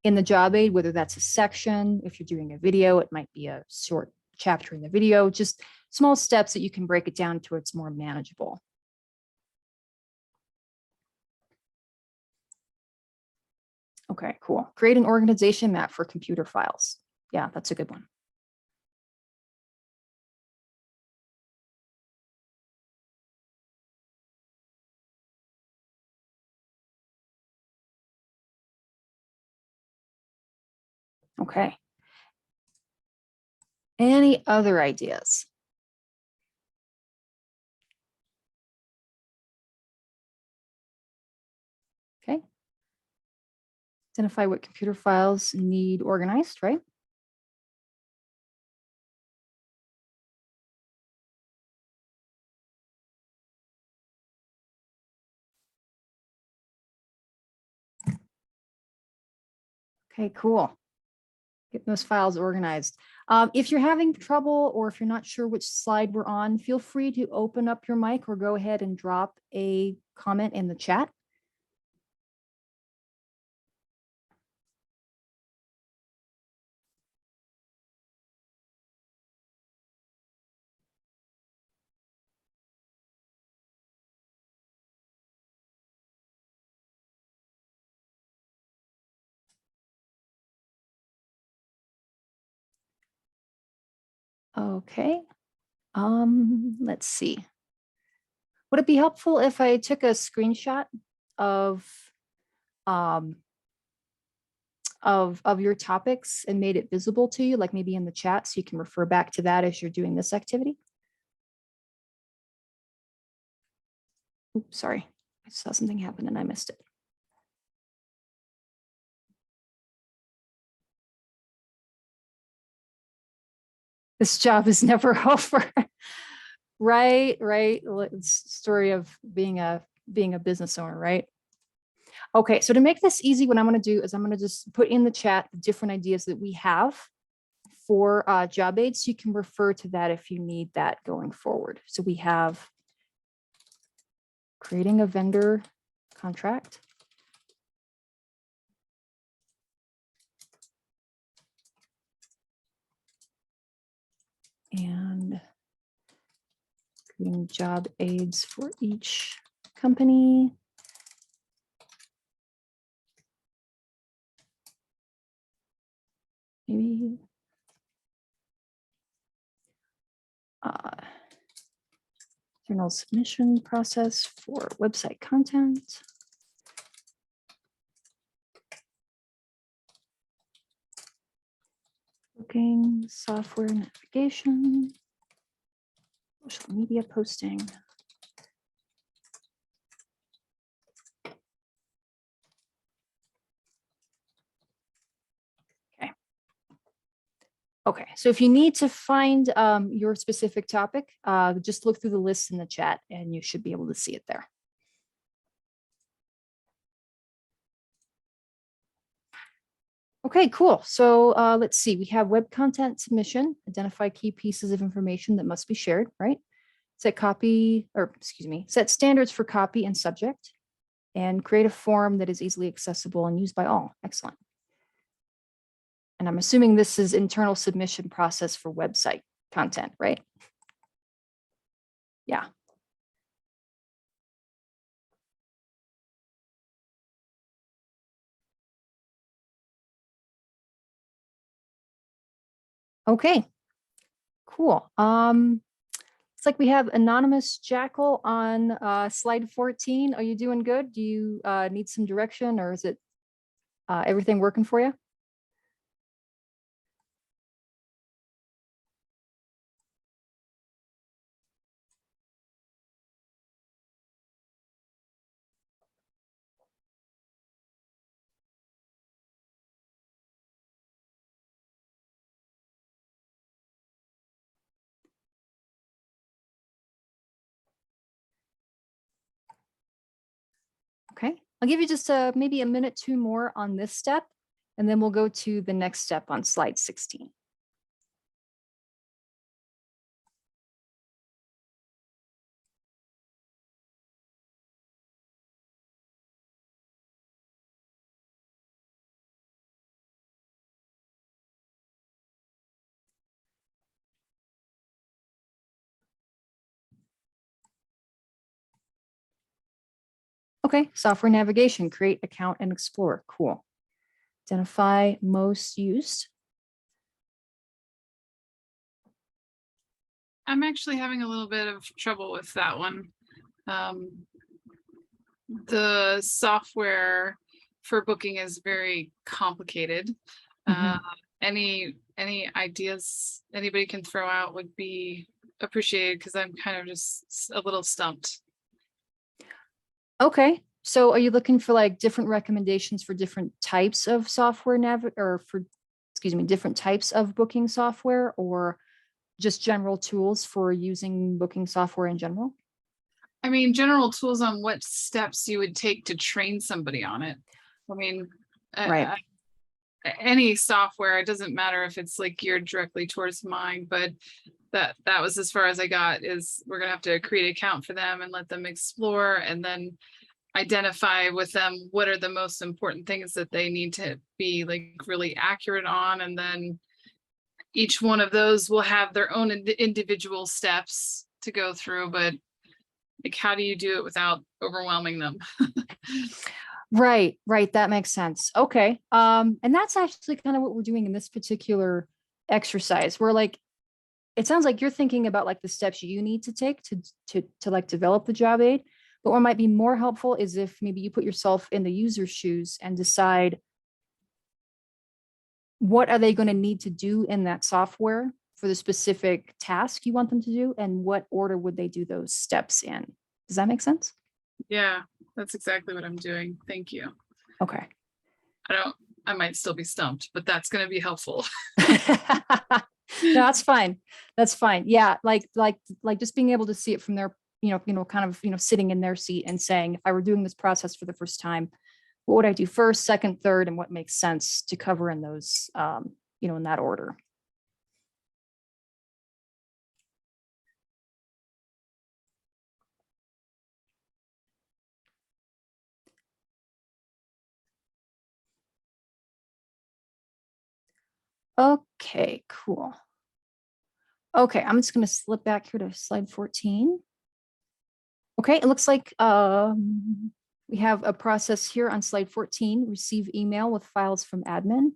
[SPEAKER 1] in the job aid, whether that's a section. If you're doing a video, it might be a short chapter in the video, just small steps that you can break it down to it's more manageable. Okay, cool. Create an organization map for computer files. Yeah, that's a good one. Okay. Any other ideas? Okay. Identify what computer files need organized, right? Okay, cool. Get those files organized. If you're having trouble or if you're not sure which slide we're on, feel free to open up your mic or go ahead and drop a comment in the chat. Okay. Let's see. Would it be helpful if I took a screenshot of um, of your topics and made it visible to you, like maybe in the chat, so you can refer back to that as you're doing this activity? Oops, sorry, I saw something happen and I missed it. This job is never over. Right. It's the story of being a business owner, right? Okay, so to make this easy, what I'm going to do is I'm going to just put in the chat the different ideas that we have for job aids. So you can refer to that if you need that going forward. So we have creating a vendor contract. And creating job aids for each company. Maybe journal submission process for website content. Booking, software navigation, social media posting. Okay, so if you need to find your specific topic, just look through the list in the chat and you should be able to see it there. Okay, cool. So let's see, we have web content submission, identify key pieces of information that must be shared, right? Set standards for copy and subject, and create a form that is easily accessible and used by all. Excellent. And I'm assuming this is internal submission process for website content, right? Yeah. Okay, cool. It's like we have Anonymous Jackal on slide 14. Are you doing good? Do you need some direction, or is it everything working for you? Okay, I'll give you just maybe a minute, two more on this step, and then we'll go to the next step on slide 16. Okay, software navigation, create account and explore. Cool. Identify most used.
[SPEAKER 3] I'm actually having a little bit of trouble with that one. The software for booking is very complicated. Any ideas anybody can throw out would be appreciated, because I'm kind of just a little stumped.
[SPEAKER 1] Okay, so are you looking for like different recommendations for different types of software different types of booking software, or just general tools for using booking software in general?
[SPEAKER 3] I mean, general tools on what steps you would take to train somebody on it. I mean,
[SPEAKER 1] Right.
[SPEAKER 3] Any software, it doesn't matter if it's like geared directly towards mine, but that was as far as I got. Is we're gonna have to create an account for them and let them explore, and then identify with them what are the most important things that they need to be like really accurate on, and then each one of those will have their own individual steps to go through. But like, how do you do it without overwhelming them?
[SPEAKER 1] Right. That makes sense. Okay. And that's actually kind of what we're doing in this particular exercise. We're like it sounds like you're thinking about like the steps you need to take to like develop the job aid. But what might be more helpful is if maybe you put yourself in the user's shoes and decide what are they going to need to do in that software for the specific task you want them to do, and what order would they do those steps in. Does that make sense?
[SPEAKER 3] Yeah, that's exactly what I'm doing. Thank you.
[SPEAKER 1] Okay.
[SPEAKER 3] I might still be stumped, but that's going to be helpful.
[SPEAKER 1] No, that's fine. That's fine. Yeah. Like just being able to see it from their, kind of, sitting in their seat and saying, if I were doing this process for the first time, what would I do first, second, third, and what makes sense to cover in those, in that order. Okay, cool. Okay, I'm just going to slip back here to slide 14. Okay, it looks like we have a process here on slide 14, receive email with files from admin,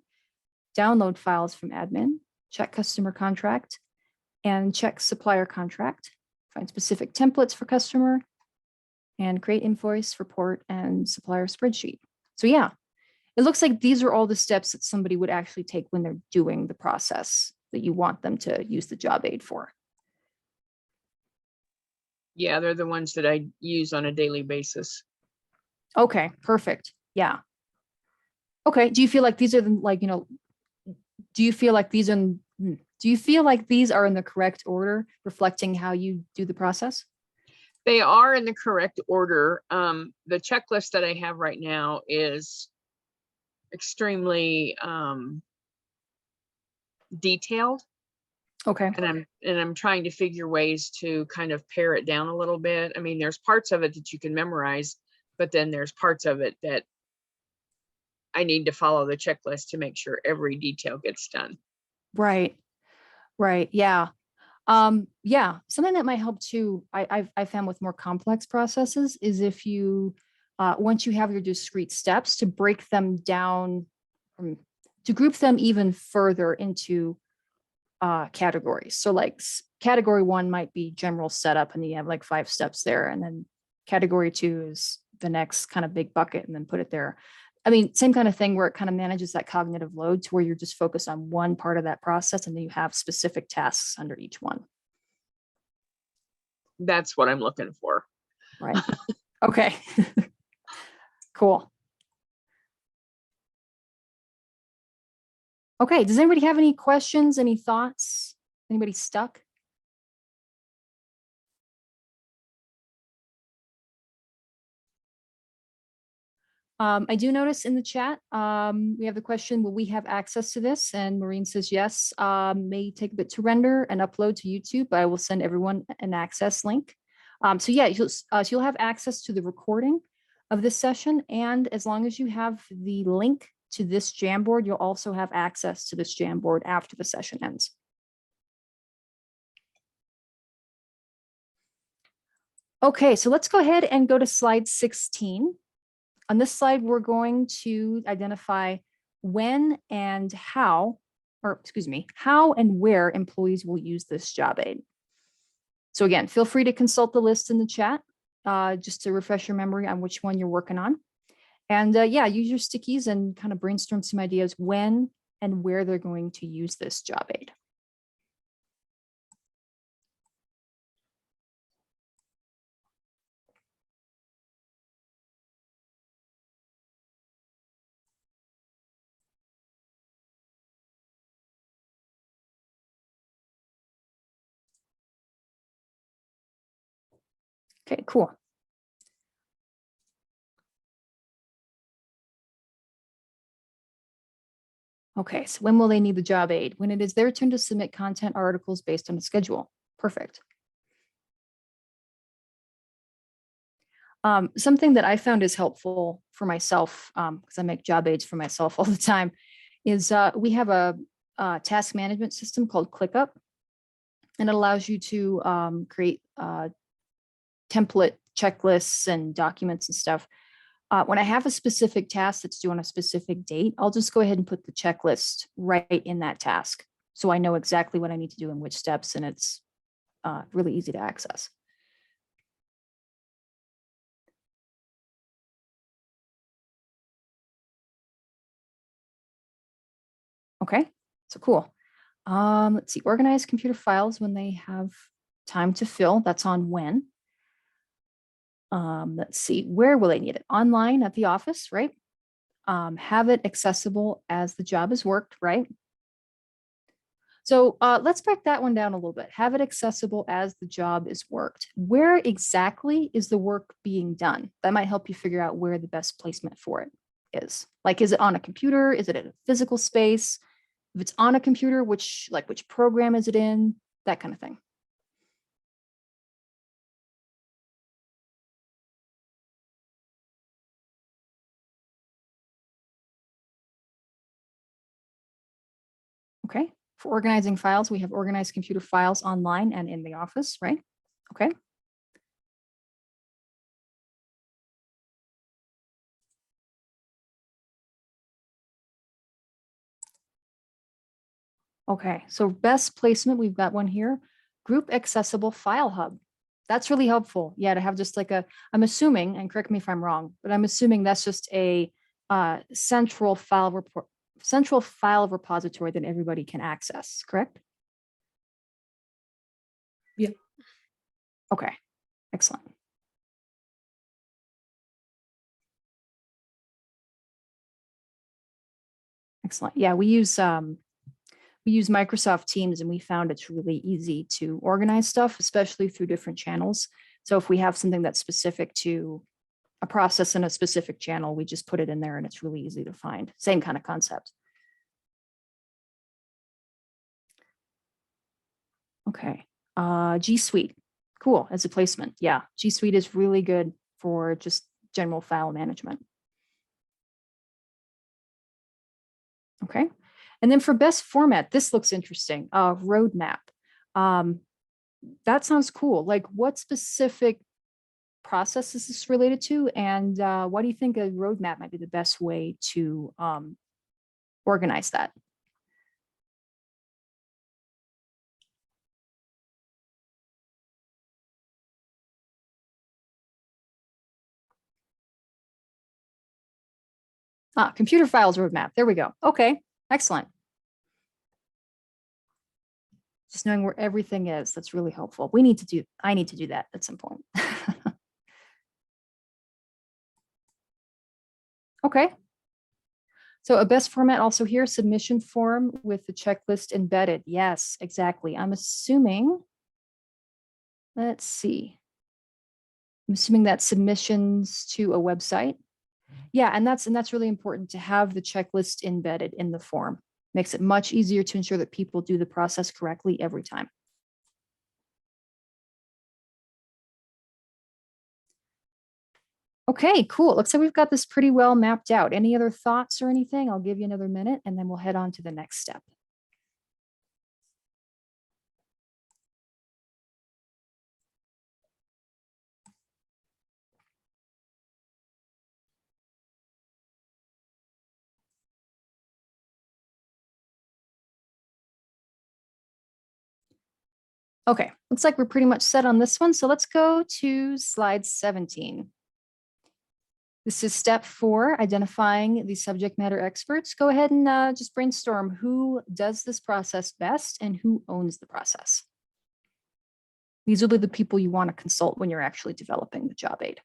[SPEAKER 1] download files from admin, check customer contract, and check supplier contract, find specific templates for customer, and create invoice, report, and supplier spreadsheet. So yeah, it looks like these are all the steps that somebody would actually take when they're doing the process that you want them to use the job aid for.
[SPEAKER 2] Yeah, they're the ones that I use on a daily basis.
[SPEAKER 1] Okay, perfect. Yeah. Okay, do you feel like these are do you feel like these are in the correct order, reflecting how you do the process?
[SPEAKER 2] They are in the correct order. The checklist that I have right now is extremely detailed.
[SPEAKER 1] Okay.
[SPEAKER 2] And I'm trying to figure ways to kind of pare it down a little bit. I mean, there's parts of it that you can memorize, but then there's parts of it that I need to follow the checklist to make sure every detail gets done.
[SPEAKER 1] Right. Yeah. Yeah. Something that might help too, I found with more complex processes is if you, once you have your discrete steps, to break them down, to group them even further into categories. So like category 1 might be general setup, and you have like 5 steps there. And then category 2 is the next kind of big bucket, and then put it there. I mean, same kind of thing where it kind of manages that cognitive load to where you're just focused on one part of that process, and then you have specific tasks under each one.
[SPEAKER 2] That's what I'm looking for.
[SPEAKER 1] Right. Okay. Cool. Okay. Does anybody have any questions, any thoughts? Anybody stuck? I do notice in the chat, we have the question, will we have access to this? And Maureen says yes, may take a bit to render and upload to YouTube, but I will send everyone an access link. So yeah, you'll have access to the recording of this session. And as long as you have the link to this Jamboard, you'll also have access to this Jamboard after the session ends. Okay, so let's go ahead and go to slide 16. On this slide, we're going to identify when and how, how and where employees will use this job aid. So again, feel free to consult the list in the chat, just to refresh your memory on which one you're working on. And yeah, use your stickies and kind of brainstorm some ideas when and where they're going to use this job aid. Okay, cool. Okay, so when will they need the job aid? When it is their turn to submit content articles based on a schedule. Perfect. Something that I found is helpful for myself, because I make job aids for myself all the time, is we have a task management system called ClickUp, and it allows you to create template checklists and documents and stuff. When I have a specific task that's due on a specific date, I'll just go ahead and put the checklist right in that task. so I know exactly what I need to do in which steps, and it's really easy to access. Okay, so cool. Let's see, organize computer files when they have time to fill. That's on when. Let's see, where will they need it? Online at the office, right? Have it accessible as the job is worked, right? So let's break that one down a little bit. Have it accessible as the job is worked. Where exactly is the work being done? That might help you figure out where the best placement for it is. Like, is it on a computer? Is it in a physical space? If it's on a computer, which program is it in? That kind of thing. Okay. For organizing files, we have organized computer files online and in the office, right? Okay. Okay, so best placement, we've got one here. Group accessible file hub. That's really helpful. Yeah, to have just like I'm assuming, and correct me if I'm wrong, but I'm assuming that's just a central file repository that everybody can access, correct?
[SPEAKER 4] Yeah.
[SPEAKER 1] Okay, excellent. Excellent. Yeah, we use Microsoft Teams, and we found it's really easy to organize stuff, especially through different channels. So if we have something that's specific to a process in a specific channel, we just put it in there and it's really easy to find. Same kind of concept. Okay. G Suite. Cool. As a placement. Yeah. G Suite is really good for just general file management. Okay. And then for best format, this looks interesting. Roadmap. That sounds cool. Like, what specific process is this related to? And why do you think a roadmap might be the best way to organize that? Computer files roadmap. There we go. Okay, excellent. Just knowing where everything is, that's really helpful. I need to do that at some point. Okay. So a best format also here, submission form with the checklist embedded. Yes, exactly. I'm assuming, let's see. I'm assuming that submissions to a website. Yeah, and that's really important to have the checklist embedded in the form. Makes it much easier to ensure that people do the process correctly every time. Okay, cool. Looks like we've got this pretty well mapped out. Any other thoughts or anything? I'll give you another minute and then we'll head on to the next step. Okay, looks like we're pretty much set on this one. So let's go to slide 17. This is step 4, identifying the subject matter experts. Go ahead and just brainstorm who does this process best and who owns the process. These will be the people you want to consult when you're actually developing the job aid.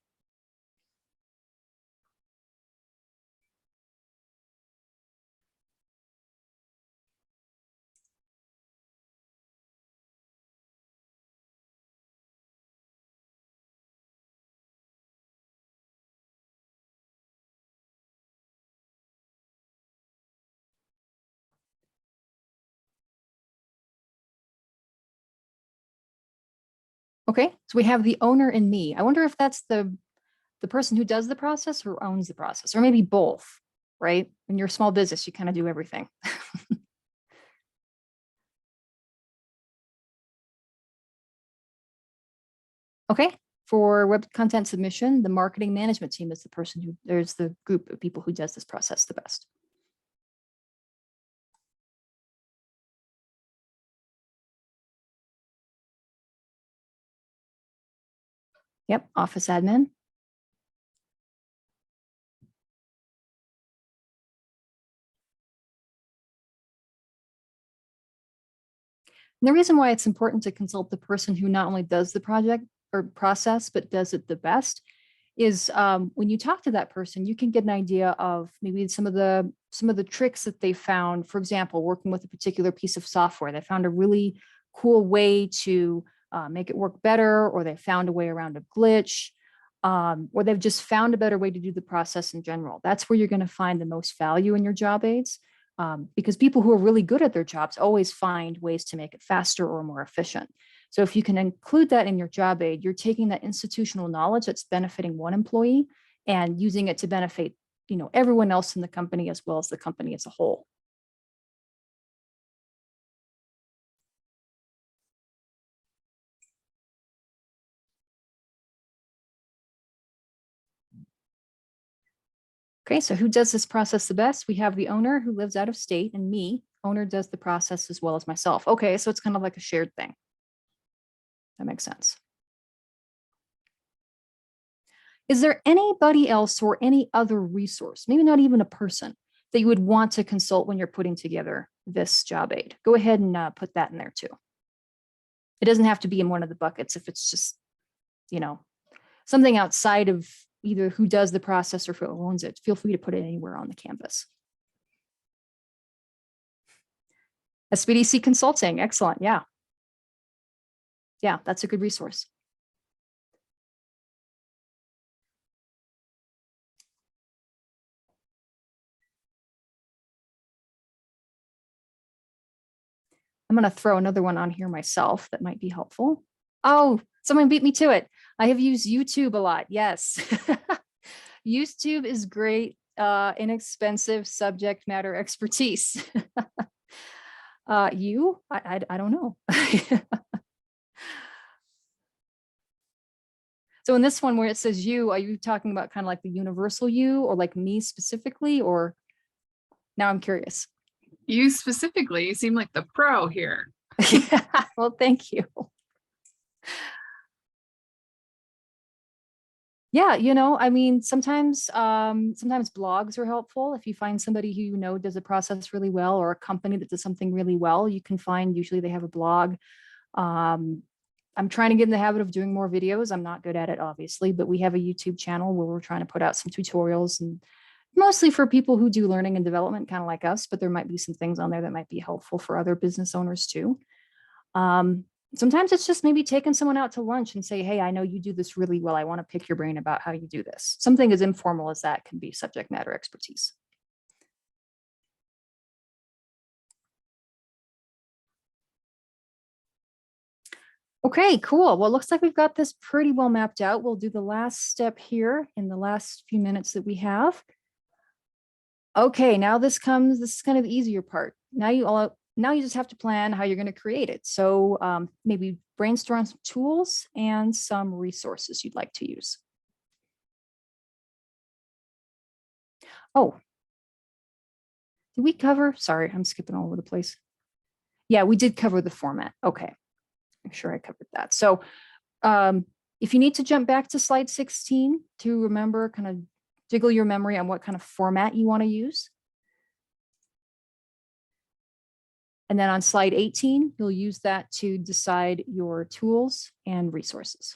[SPEAKER 1] Okay, so we have the owner and me. I wonder if that's the person who does the process or owns the process, or maybe both, right? When you're a small business, you kind of do everything. Okay, for web content submission, the marketing management team is the person who, there's the group of people who does this process the best. Yep, office admin. And the reason why it's important to consult the person who not only does the project or process, but does it the best is when you talk to that person, you can get an idea of maybe some of the tricks that they found. For example, working with a particular piece of software, they found a really cool way to make it work better, or they found a way around a glitch, or they've just found a better way to do the process in general. That's where you're going to find the most value in your job aids, because people who are really good at their jobs always find ways to make it faster or more efficient. So if you can include that in your job aid, you're taking that institutional knowledge that's benefiting one employee and using it to benefit, everyone else in the company as well as the company as a whole. Okay, so who does this process the best? We have the owner who lives out of state, and me. Owner does the process as well as myself. Okay, so it's kind of like a shared thing. That makes sense. Is there anybody else or any other resource, maybe not even a person, that you would want to consult when you're putting together this job aid? Go ahead and put that in there too. It doesn't have to be in one of the buckets if it's just, something outside of either who does the process or who owns it. Feel free to put it anywhere on the canvas. SBDC Consulting, excellent, yeah. Yeah, that's a good resource. I'm going to throw another one on here myself that might be helpful. Oh, someone beat me to it. I have used YouTube a lot. Yes. YouTube is great, inexpensive subject matter expertise. I don't know. So in this one where it says you, are you talking about kind of like the universal you, or like me specifically, or now I'm curious.
[SPEAKER 3] You specifically, you seem like the pro here.
[SPEAKER 1] Well, thank you. Yeah, I mean, sometimes blogs are helpful. If you find somebody who does a process really well, or a company that does something really well, you can find, usually they have a blog. I'm trying to get in the habit of doing more videos. I'm not good at it, obviously, but we have a YouTube channel where we're trying to put out some tutorials, and mostly for people who do learning and development, kind of like us, but there might be some things on there that might be helpful for other business owners too. Sometimes it's just maybe taking someone out to lunch and say, hey, I know you do this really well. I want to pick your brain about how you do this. Something as informal as that can be subject matter expertise. Okay, cool. Well, it looks like we've got this pretty well mapped out. We'll do the last step here in the last few minutes that we have. Okay, now this is kind of the easier part. Now you just have to plan how you're going to create it. So maybe brainstorm some tools and some resources you'd like to use. Oh, did we cover? Sorry, I'm skipping all over the place. Yeah, we did cover the format. Okay, I'm sure I covered that. So if you need to jump back to slide 16 to remember, kind of jiggle your memory on what kind of format you want to use. And then on slide 18, you'll use that to decide your tools and resources.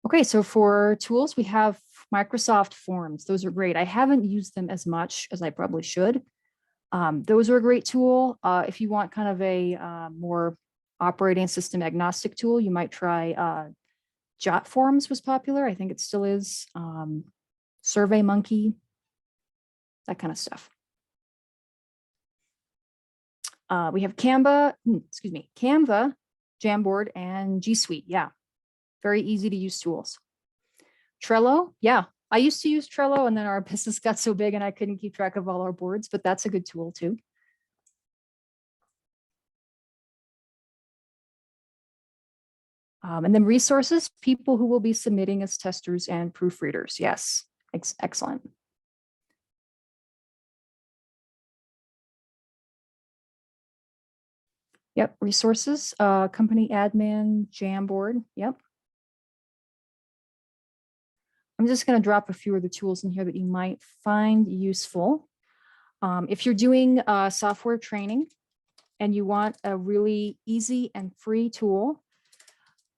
[SPEAKER 1] Okay, so for tools, we have Microsoft Forms. Those are great. I haven't used them as much as I probably should. Those are a great tool. If you want kind of a more operating system agnostic tool, you might try JotForms was popular. I think it still is. SurveyMonkey, that kind of stuff. We have Canva, Jamboard, and G Suite. Yeah, very easy to use tools. Trello, yeah. I used to use Trello, and then our business got so big and I couldn't keep track of all our boards, but that's a good tool too. And then resources, people who will be submitting as testers and proofreaders. Yes, excellent. Yep, resources, company admin, Jamboard. Yep. I'm just going to drop a few of the tools in here that you might find useful. If you're doing software training and you want a really easy and free tool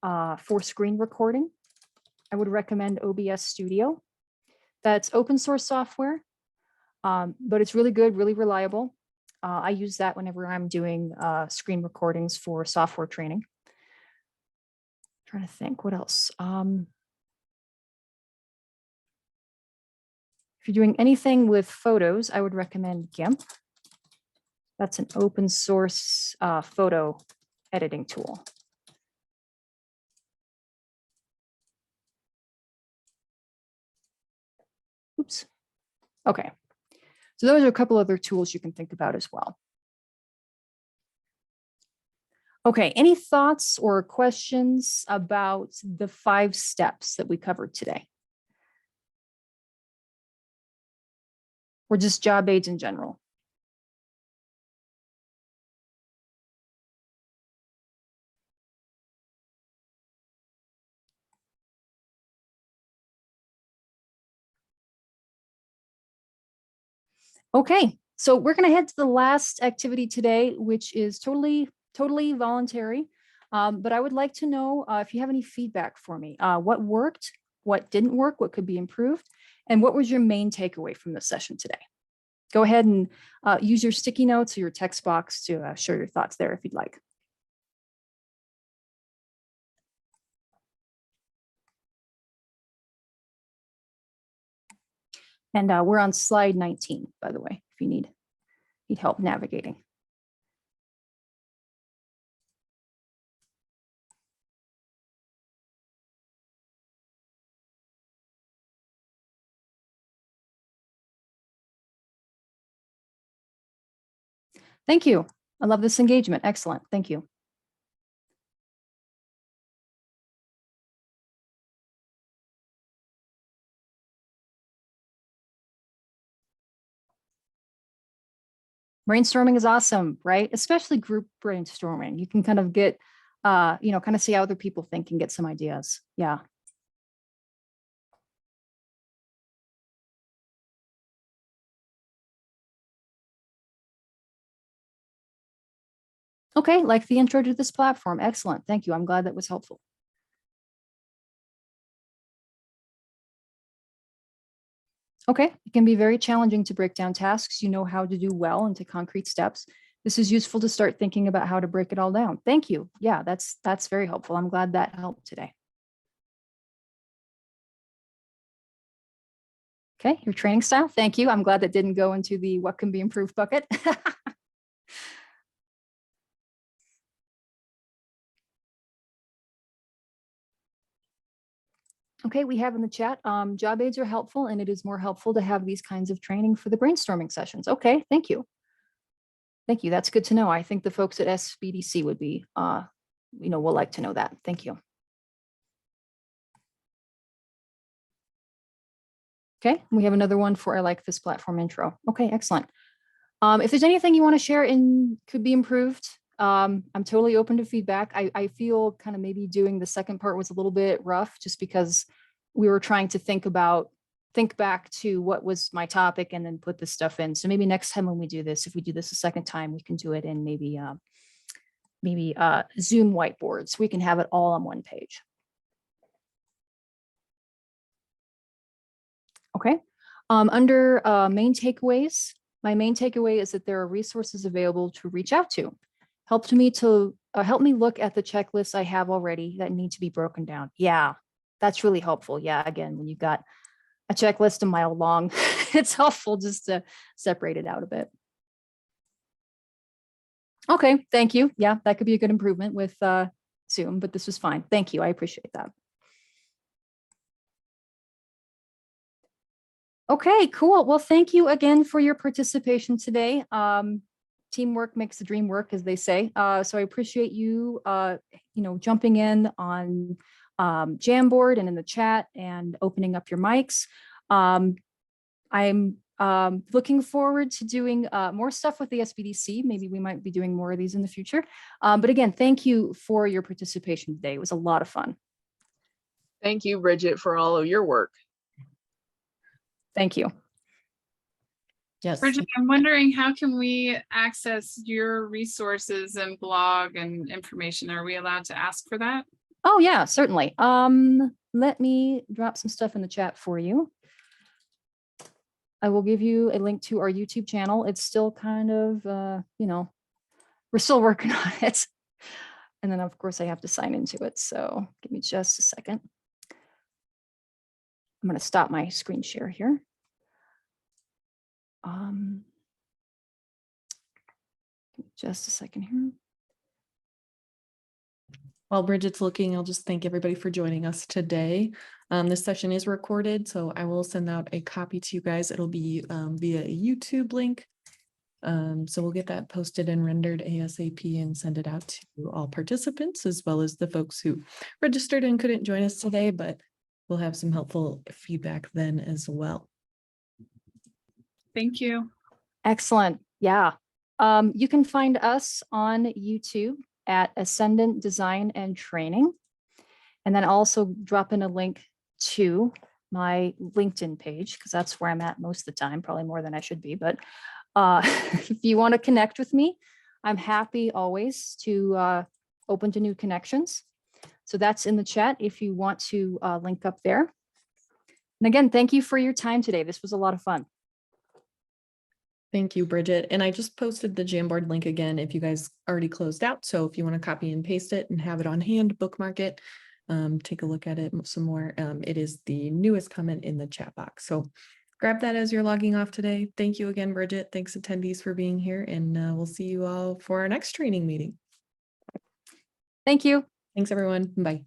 [SPEAKER 1] for screen recording, I would recommend OBS Studio. That's open source software, but it's really good, really reliable. I use that whenever I'm doing screen recordings for software training. Trying to think what else. If you're doing anything with photos, I would recommend GIMP. That's an open source photo editing tool. Oops. Okay. So those are a couple other tools you can think about as well. Okay, any thoughts or questions about the 5 steps that we covered today? Or just job aids in general? Okay, so we're going to head to the last activity today, which is totally voluntary. But I would like to know if you have any feedback for me. What worked, what didn't work, what could be improved, and what was your main takeaway from the session today? Go ahead and use your sticky notes or your text box to share your thoughts there if you'd like. And we're on slide 19, by the way, if you need help navigating. Thank you. I love this engagement. Excellent. Thank you. Brainstorming is awesome, right? Especially group brainstorming. You can kind of get, kind of see how other people think and get some ideas. Yeah. Okay, like the intro to this platform. Excellent. Thank you. I'm glad that was helpful. Okay, it can be very challenging to break down tasks you know how to do well into concrete steps. This is useful to start thinking about how to break it all down. Thank you. Yeah, that's very helpful. I'm glad that helped today. Okay, your training style. Thank you. I'm glad that didn't go into the what can be improved bucket. Okay, we have in the chat, job aids are helpful and it is more helpful to have these kinds of training for the brainstorming sessions. Okay, thank you. Thank you. That's good to know. I think the folks at SBDC would be, will like to know that. Thank you. Okay, we have another one for I like this platform intro. Okay, excellent. If there's anything you want to share and could be improved, I'm totally open to feedback. I feel kind of maybe doing the second part was a little bit rough just because we were trying to think back to what was my topic and then put this stuff in. So maybe next time when we do this, if we do this a second time, we can do it in maybe Zoom whiteboards. We can have it all on one page. Okay. Under main takeaways, my main takeaway is that there are resources available to reach out to. Help me look at the checklist I have already that need to be broken down. Yeah, that's really helpful. Yeah, again, when you've got a checklist a mile long, it's helpful just to separate it out a bit. Okay, thank you. Yeah, that could be a good improvement with Zoom, but this was fine. Thank you. I appreciate that. Okay, cool. Well, thank you again for your participation today. Teamwork makes the dream work, as they say. So I appreciate you, jumping in on Jamboard and in the chat and opening up your mics. I'm Looking forward to doing more stuff with the SBDC. Maybe we might be doing more of these in the future. But again, thank you for your participation today. It was a lot of fun.
[SPEAKER 2] Thank you, Bridget, for all of your work.
[SPEAKER 1] Thank you.
[SPEAKER 4] Yes.
[SPEAKER 3] Bridget, I'm wondering, how can we access your resources and blog and information? Are we allowed to ask for that?
[SPEAKER 1] Oh yeah, certainly. Let me drop some stuff in the chat for you. I will give you a link to our YouTube channel. It's still kind of, you know, we're still working on it. And then of course I have to sign into it. So give me just a second. I'm going to stop my screen share here. Just a second here.
[SPEAKER 4] While Bridget's looking, I'll just thank everybody for joining us today. This session is recorded, so I will send out a copy to you guys. It'll be via a YouTube link. So we'll get that posted and rendered ASAP and send it out to all participants, as well as the folks who registered and couldn't join us today, but we'll have some helpful feedback then as well.
[SPEAKER 3] Thank you.
[SPEAKER 1] Excellent. Yeah. You can find us on YouTube at Ascendant Design and Training. And then also drop in a link to my LinkedIn page, because that's where I'm at most of the time, probably more than I should be. But if you want to connect with me, I'm happy always to open to new connections. So that's in the chat if you want to link up there. And again, thank you for your time today. This was a lot of fun.
[SPEAKER 4] Thank you, Bridget. And I just posted the Jamboard link again if you guys already closed out. So if you want to copy and paste it and have it on hand, bookmark it, take a look at it some more. It is the newest comment in the chat box. So grab that as you're logging off today. Thank you again, Bridget. Thanks attendees for being here, and we'll see you all for our next training meeting.
[SPEAKER 1] Thank you.
[SPEAKER 4] Thanks, everyone. Bye.